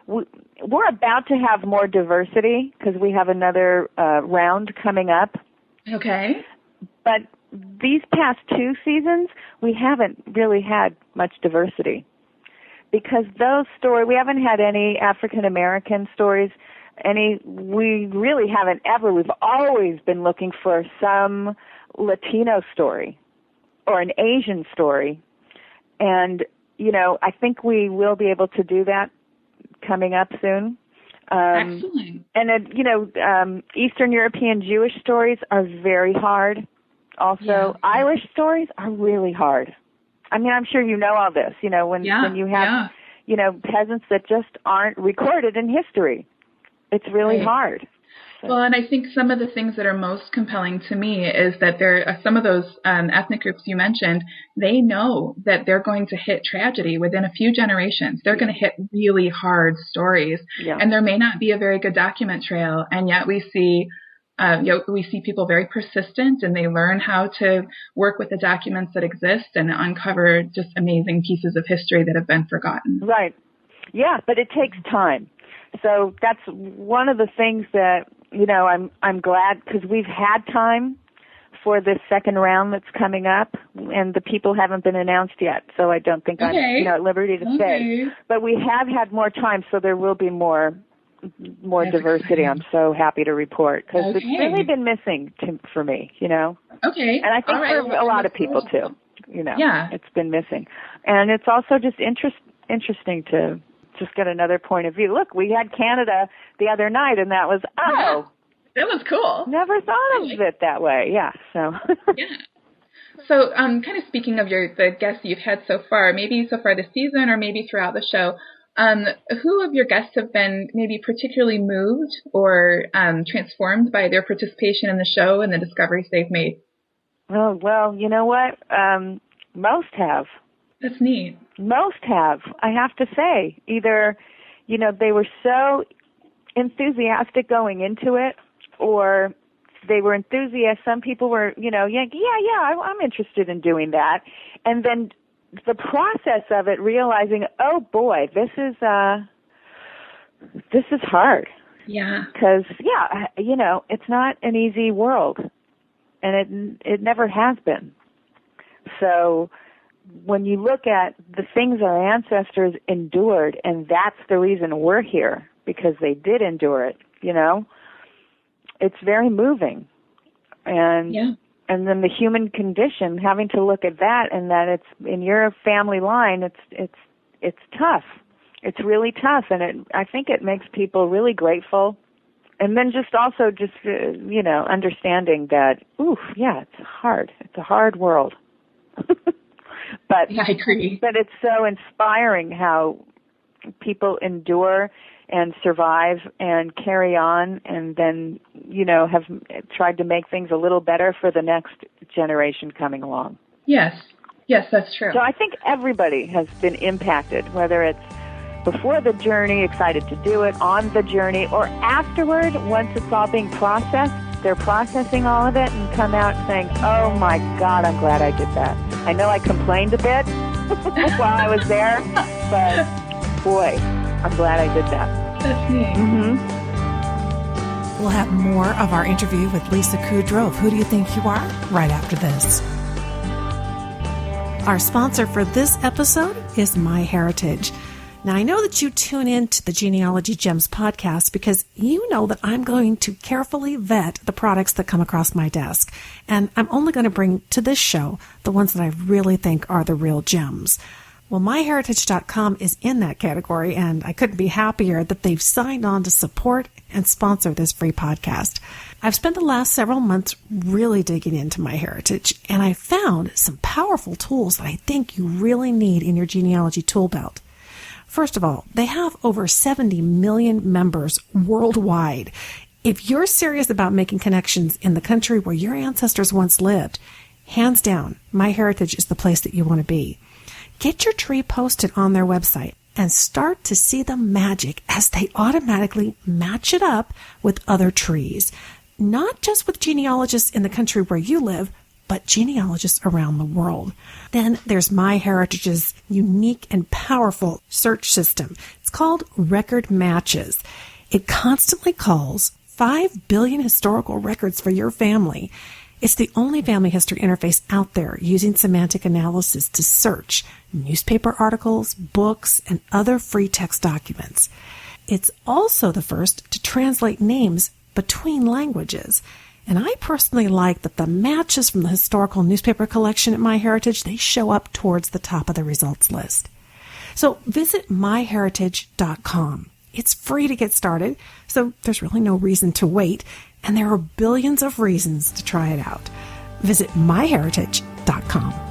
we're about to have more diversity because we have another round coming up. Okay. But these past 2 seasons, we haven't really had much diversity because we haven't had any African American stories. We really haven't ever. We've always been looking for some Latino story or an Asian story. And, I think we will be able to do that coming up soon. Excellent. And, Eastern European Jewish stories are very hard. Also, Irish stories are really hard. I mean, I'm sure you know all this, when you have, peasants that just aren't recorded in history. It's really hard. So. Well, and I think some of the things that are most compelling to me is that there are some of those ethnic groups you mentioned, they know that they're going to hit tragedy within a few generations. They're going to hit really hard stories. Yeah. And there may not be a very good document trail, and yet we see people very persistent, and they learn how to work with the documents that exist and uncover just amazing pieces of history that have been forgotten. Right. Yeah, but it takes time. So that's one of the things that, I'm glad, because we've had time for this second round that's coming up, and the people haven't been announced yet. So I don't think I'm at liberty to say. But we have had more time, so there will be more diversity. I'm so happy to report, because it's really been missing for me, Okay. And I think for a lot of people too, it's been missing. And it's also just interesting to just get another point of view. Look, we had Canada the other night, and that was, that was cool. Never thought of it that way. Yeah. So. Yeah. So, kind of speaking of the guests you've had so far, maybe so far this season or maybe throughout the show, who of your guests have been maybe particularly moved or transformed by their participation in the show and the discoveries they've made? Oh, well, you know what? Most have. That's neat. Most have, I have to say. Either, they were so enthusiastic going into it, or they were enthusiastic. Some people were, I'm interested in doing that. And then the process of it, realizing, oh boy, this is hard. Yeah. Because, it's not an easy world, and it never has been. So when you look at the things our ancestors endured, and that's the reason we're here, because they did endure it, it's very moving. And and then the human condition, having to look at that, and that it's in your family line, it's tough. It's really tough, and I think it makes people really grateful. And then just understanding that, it's hard. It's a hard world. But I agree. But it's so inspiring how people endure and survive and carry on, and then, have tried to make things a little better for the next generation coming along. Yes, that's true. So I think everybody has been impacted, whether it's, before the journey, excited to do it, on the journey, or afterward, once it's all being processed, they're processing all of it and come out saying, oh my God, I'm glad I did that. I know I complained a bit while I was there, but boy, I'm glad I did that. That's neat. Mm-hmm. We'll have more of our interview with Lisa Kudrow of Who Do You Think You Are right after this. Our sponsor for this episode is MyHeritage. Now, I know that you tune in to the Genealogy Gems podcast because you know that I'm going to carefully vet the products that come across my desk. And I'm only going to bring to this show the ones that I really think are the real gems. Well, MyHeritage.com is in that category, and I couldn't be happier that they've signed on to support and sponsor this free podcast. I've spent the last several months really digging into MyHeritage, and I found some powerful tools that I think you really need in your genealogy tool belt. First of all, they have over 70 million members worldwide. If you're serious about making connections in the country where your ancestors once lived, hands down, MyHeritage is the place that you want to be. Get your tree posted on their website and start to see the magic as they automatically match it up with other trees. Not just with genealogists in the country where you live, but genealogists around the world. Then there's MyHeritage's unique and powerful search system. It's called Record Matches. It constantly calls 5 billion historical records for your family. It's the only family history interface out there using semantic analysis to search newspaper articles, books, and other free text documents. It's also the first to translate names between languages. And I personally like that the matches from the historical newspaper collection at MyHeritage, they show up towards the top of the results list. So visit myheritage.com. It's free to get started, so there's really no reason to wait, and there are billions of reasons to try it out. Visit myheritage.com.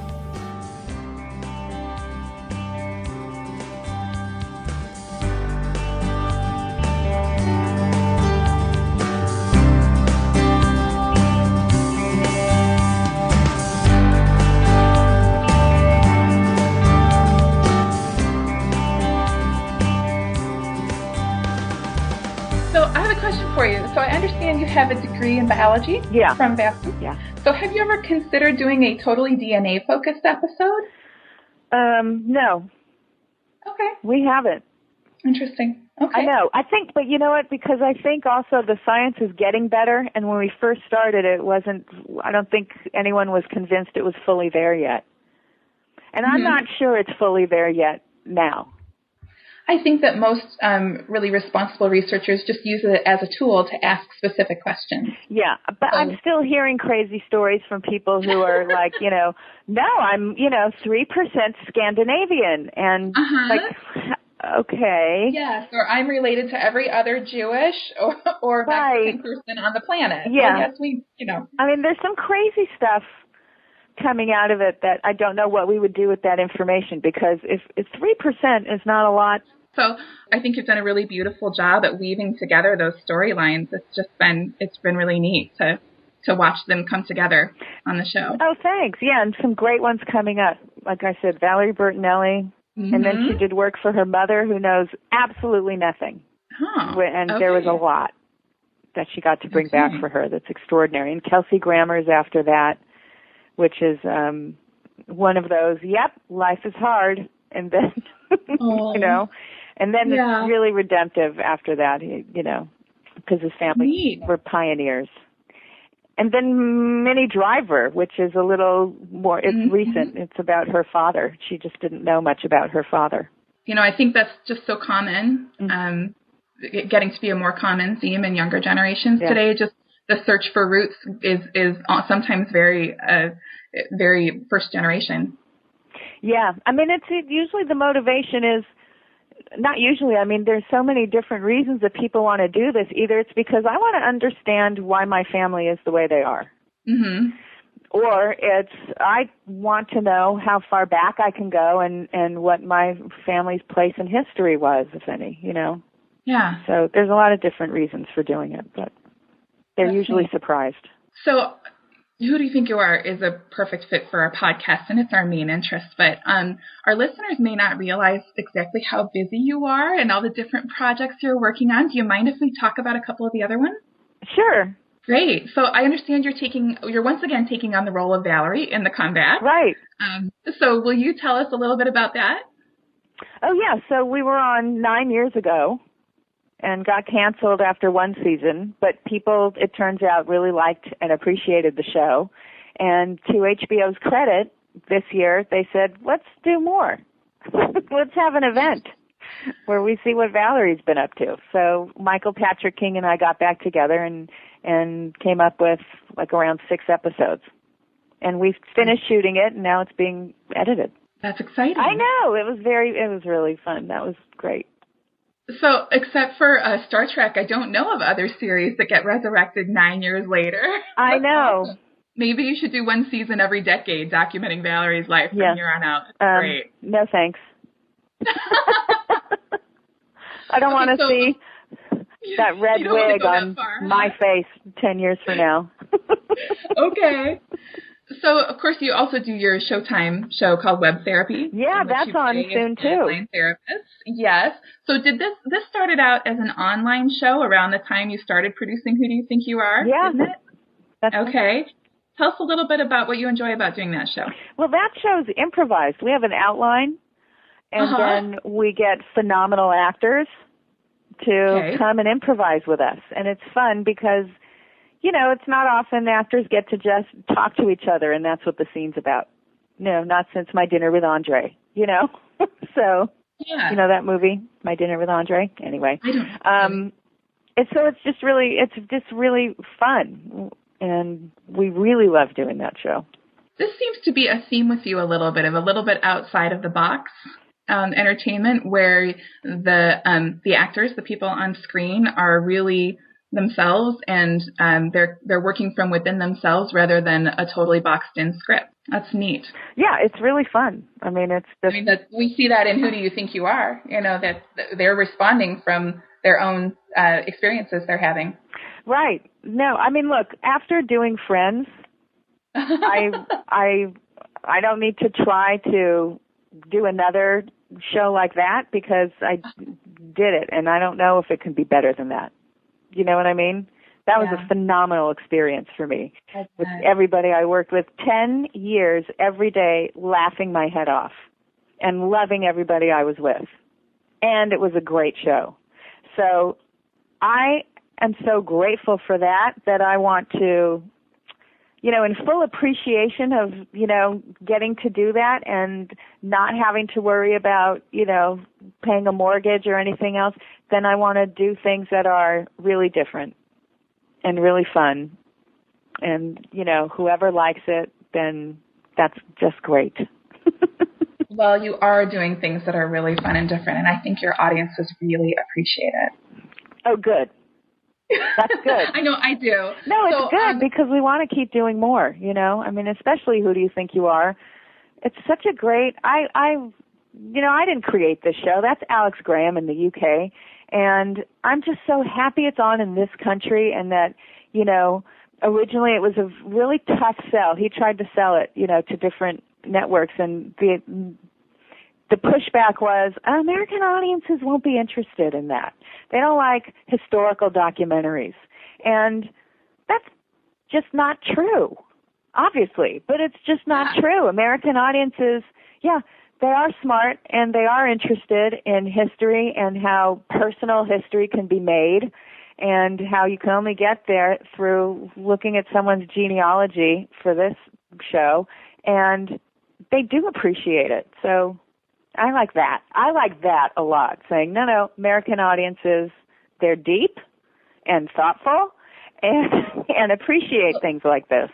For you. So I understand you have a degree in biology from Boston. Yeah. So have you ever considered doing a totally DNA-focused episode? No. Okay. We haven't. Interesting. Okay. I know. I think, but you know what? Because I think also the science is getting better, and when we first started, I don't think anyone was convinced it was fully there yet. And I'm not sure it's fully there yet now. I think that most really responsible researchers just use it as a tool to ask specific questions. Yeah, but I'm still hearing crazy stories from people who are like, no, I'm, 3% Scandinavian. And like, okay. Yes, or I'm related to every other Jewish or Mexican person on the planet. Yeah. So yes, I mean, there's some crazy stuff coming out of it that I don't know what we would do with that information, because if 3% is not a lot. So I think you've done a really beautiful job at weaving together those storylines. It's been really neat to watch them come together on the show. Oh, thanks. Yeah, and some great ones coming up. Like I said, Valerie Bertinelli, and then she did work for her mother, who knows absolutely nothing. Oh, and there was a lot that she got to bring back for her that's extraordinary. And Kelsey Grammer's after that, which is one of those, life is hard, and then, and then it's really redemptive after that, because his family were pioneers. And then Minnie Driver, which is a little more, it's recent. It's about her father. She just didn't know much about her father. I think that's just so common, getting to be a more common theme in younger generations today. Just the search for roots is sometimes very first generation. Yeah. I mean, it's usually the motivation is, not usually, I mean, there's so many different reasons that people want to do this. Either it's because I want to understand why my family is the way they are. Mm-hmm. Or it's, I want to know how far back I can go and what my family's place in history was, if any, Yeah. So there's a lot of different reasons for doing it, but they're usually surprised. So Who Do You Think You Are is a perfect fit for our podcast, and it's our main interest. But our listeners may not realize exactly how busy you are and all the different projects you're working on. Do you mind if we talk about a couple of the other ones? Sure. Great. So I understand you're once again taking on the role of Valerie in The Comeback. Right. So will you tell us a little bit about that? Oh, yeah. So we were on 9 years ago and got canceled after one season, but people, it turns out, really liked and appreciated the show. And to HBO's credit, this year they said, let's do more. Let's have an event where we see what Valerie's been up to. So Michael Patrick King and I got back together and came up with like around 6 episodes. And we've finished shooting it, and now it's being edited. That's exciting. I know. It was really fun. That was great. So, except for Star Trek, I don't know of other series that get resurrected 9 years later. I know. Awesome. Maybe you should do one season every decade documenting Valerie's life from here on out. Great. No, thanks. I don't want to see that red wig on my face 10 years from now. Okay. So, of course, you also do your Showtime show called Web Therapy. Yeah, that's on soon, too. Online therapist. Yes. So did this started out as an online show around the time you started producing Who Do You Think You Are? Yeah. Isn't it? That's okay. Tell us a little bit about what you enjoy about doing that show. Well, that show's improvised. We have an outline, and then we get phenomenal actors to come and improvise with us. And it's fun because, it's not often actors get to just talk to each other, and that's what the scene's about. No, not since My Dinner with Andre, So, that movie, My Dinner with Andre? Anyway. It's just really fun, and we really love doing that show. This seems to be a theme with you a little bit outside of the box. Entertainment where the actors, the people on screen, are really themselves, and they're working from within themselves rather than a totally boxed in script. That's neat. Yeah, it's really fun. I mean, we see that in Who Do You Think You Are? That they're responding from their own experiences they're having. Right. No, I mean, look, after doing Friends, I don't need to try to do another show like that because I did it, and I don't know if it can be better than that. You know what I mean? That was a phenomenal experience for me. With everybody I worked with, 10 years every day laughing my head off and loving everybody I was with. And it was a great show. So I am so grateful for that I want to, in full appreciation of, getting to do that and not having to worry about, paying a mortgage or anything else, then I want to do things that are really different and really fun. And, whoever likes it, then that's just great. Well, you are doing things that are really fun and different, and I think your audiences really appreciate it. Oh, good. That's good. I know, I do. No, it's good because we want to keep doing more, I mean, especially Who Do You Think You Are? It's such a great, I didn't create this show. That's Alex Graham in the UK. And I'm just so happy it's on in this country and that, originally it was a really tough sell. He tried to sell it, to different networks, and the pushback was American audiences won't be interested in that. They don't like historical documentaries. And that's just not true, obviously. But it's just not true. American audiences, they are smart and they are interested in history and how personal history can be made and how you can only get there through looking at someone's genealogy for this show. And they do appreciate it. So I like that. I like that a lot, saying, no, American audiences, they're deep and thoughtful and appreciate things like this.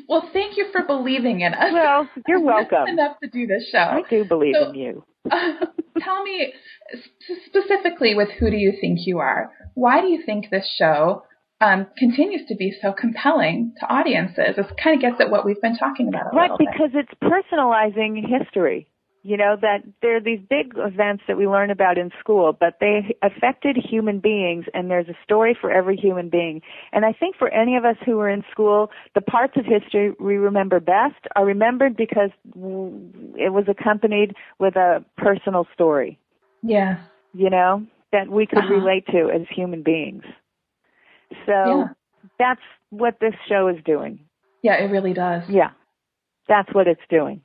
Well, thank you for believing in us. Well, you're welcome. Enough to do this show. I do believe in you. Tell me, specifically with Who Do You Think You Are? Why do you think this show continues to be so compelling to audiences? It kind of gets at what we've been talking about a little bit. Right, because it's personalizing history. that there are these big events that we learn about in school, but they affected human beings, and there's a story for every human being. And I think for any of us who were in school, the parts of history we remember best are remembered because it was accompanied with a personal story. Yeah. That we could relate to as human beings. So that's what this show is doing. Yeah, it really does. Yeah, that's what it's doing.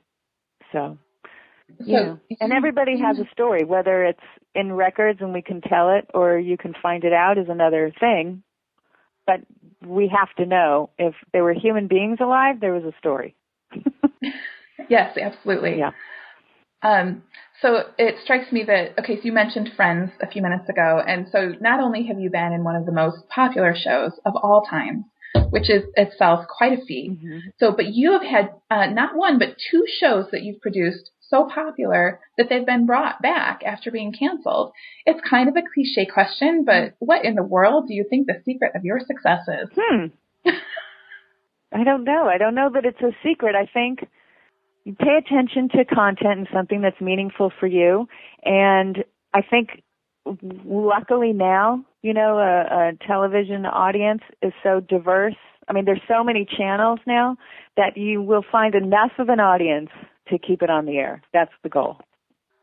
So and everybody has a story, whether it's in records and we can tell it or you can find it out is another thing. But we have to know if there were human beings alive, there was a story. Yes, absolutely. Yeah. So it strikes me that, so you mentioned Friends a few minutes ago, and so not only have you been in one of the most popular shows of all time, which is itself quite a feat, but you have had not one but two shows that you've produced so popular that they've been brought back after being canceled. It's kind of a cliche question, but what in the world do you think the secret of your success is? I don't know. I don't know that it's a secret. I think you pay attention to content and something that's meaningful for you. And I think luckily now, a television audience is so diverse. I mean, there's so many channels now that you will find enough of an audience to keep it on the air. That's the goal.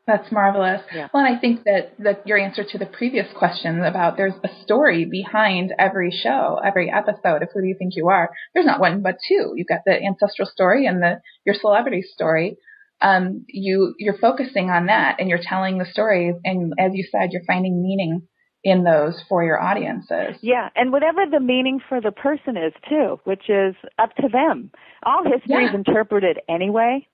That's marvelous. Yeah. Well, and I think that your answer to the previous question about there's a story behind every show, every episode of Who Do You Think You Are? There's not one but two. You've got the ancestral story and your celebrity story. You're focusing on that and you're telling the stories, and as you said, you're finding meaning in those for your audiences. Yeah, and whatever the meaning for the person is too, which is up to them. All history is interpreted anyway.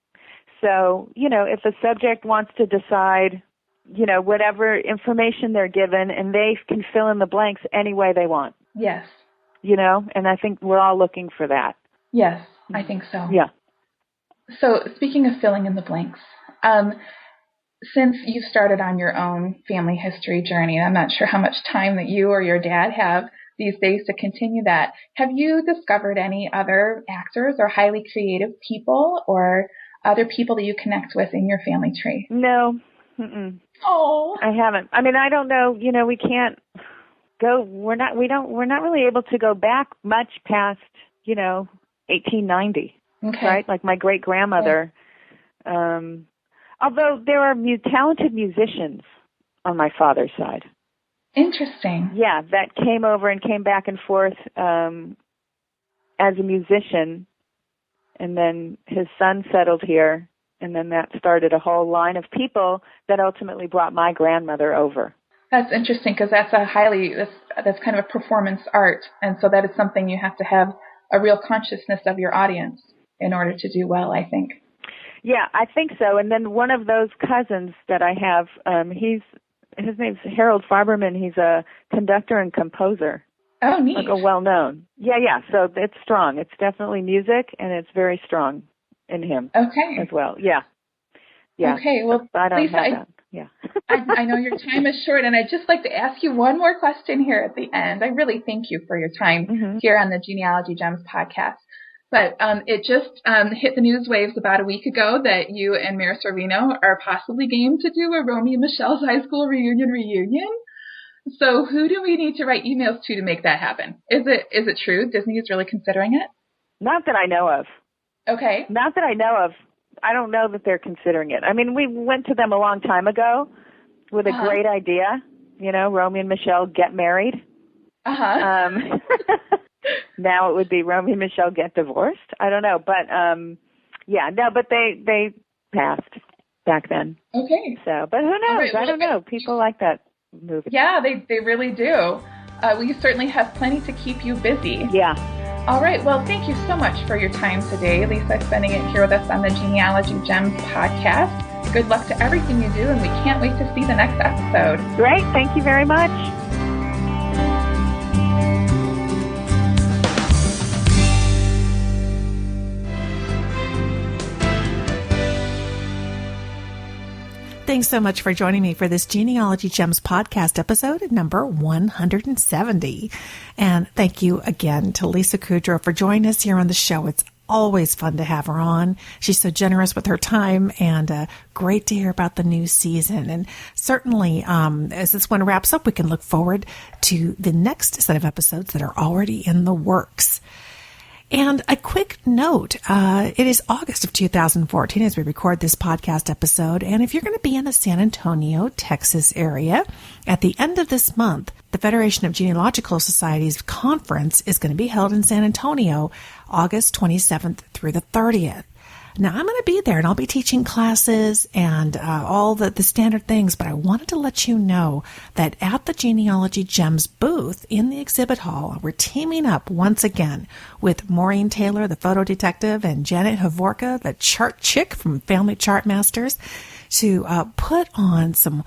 So, if a subject wants to decide, whatever information they're given, and they can fill in the blanks any way they want. Yes. And I think we're all looking for that. Yes, I think so. Yeah. So speaking of filling in the blanks, since you've started on your own family history journey, I'm not sure how much time that you or your dad have these days to continue that. Have you discovered any other actors or highly creative people or other people that you connect with in your family tree? No. Mm-mm. Oh. I haven't. I mean, I don't know. We can't go. We're not really able to go back much past, 1890. Okay. Right? Like my great grandmother. Yeah. Although there are talented musicians on my father's side. Interesting. Yeah, that came over and came back and forth as a musician. And then his son settled here, and then that started a whole line of people that ultimately brought my grandmother over. That's interesting because that's that's kind of a performance art, and so that is something you have to have a real consciousness of your audience in order to do well, I think. Yeah, I think so. And then one of those cousins that I have, his name's Harold Farberman. He's a conductor and composer. Oh, neat. Like a well-known. Yeah. So it's strong. It's definitely music, and it's very strong in him. Okay. As well. Yeah. Okay. Well, I don't Lisa, have that. Yeah. I know your time is short, and I'd just like to ask you one more question here at the end. I really thank you for your time here on the Genealogy Gems podcast. But it just hit the news waves about a week ago that you and Mayor Sorvino are possibly game to do a Romeo and Michelle's high school reunion. So who do we need to write emails to make that happen? Is it true? Disney is really considering it? Not that I know of. Okay. Not that I know of. I don't know that they're considering it. I mean, we went to them a long time ago with a great idea. Romeo and Michelle get married. Now it would be Romeo and Michelle get divorced. I don't know. But, but they passed back then. Okay. So, but who knows? Right, I don't know. People like that movie. Yeah, they really do. We certainly have plenty to keep you busy. Yeah. All right. Well, thank you so much for your time today, Lisa, spending it here with us on the Genealogy Gems podcast. Good luck to everything you do, and we can't wait to see the next episode. Great. Thank you very much. Thanks so much for joining me for this Genealogy Gems podcast episode number 170. And thank you again to Lisa Kudrow for joining us here on the show. It's always fun to have her on. She's so generous with her time, and great to hear about the new season. And certainly, as this one wraps up, we can look forward to the next set of episodes that are already in the works. And a quick note, it is August of 2014 as we record this podcast episode. And if you're going to be in the San Antonio, Texas area at the end of this month, the Federation of Genealogical Societies conference is going to be held in San Antonio, August 27th through the 30th. Now, I'm going to be there, and I'll be teaching classes and all the standard things, but I wanted to let you know that at the Genealogy Gems booth in the exhibit hall, we're teaming up once again with Maureen Taylor, the photo detective, and Janet Havorka, the chart chick from Family Chart Masters, to put on some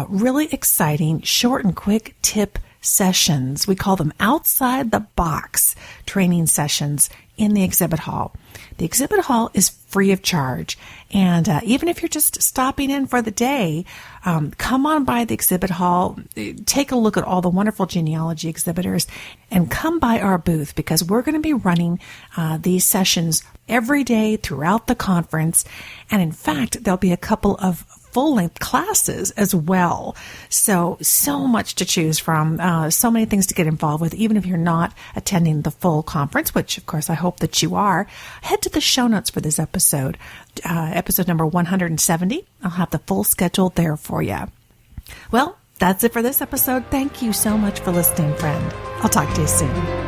really exciting short and quick tip sessions. We call them outside the box training sessions in the exhibit hall. The exhibit hall is free of charge, and even if you're just stopping in for the day, come on by the exhibit hall, take a look at all the wonderful genealogy exhibitors, and come by our booth, because we're going to be running these sessions every day throughout the conference, and in fact, there'll be a couple of full-length classes as well. So much to choose from, so many things to get involved with, even if you're not attending the full conference, which of course I hope that you are. Head to the show notes for this episode, episode number 170. I'll have the full schedule there for you. Well, that's it for this episode. Thank you so much for listening, friend. I'll talk to you soon.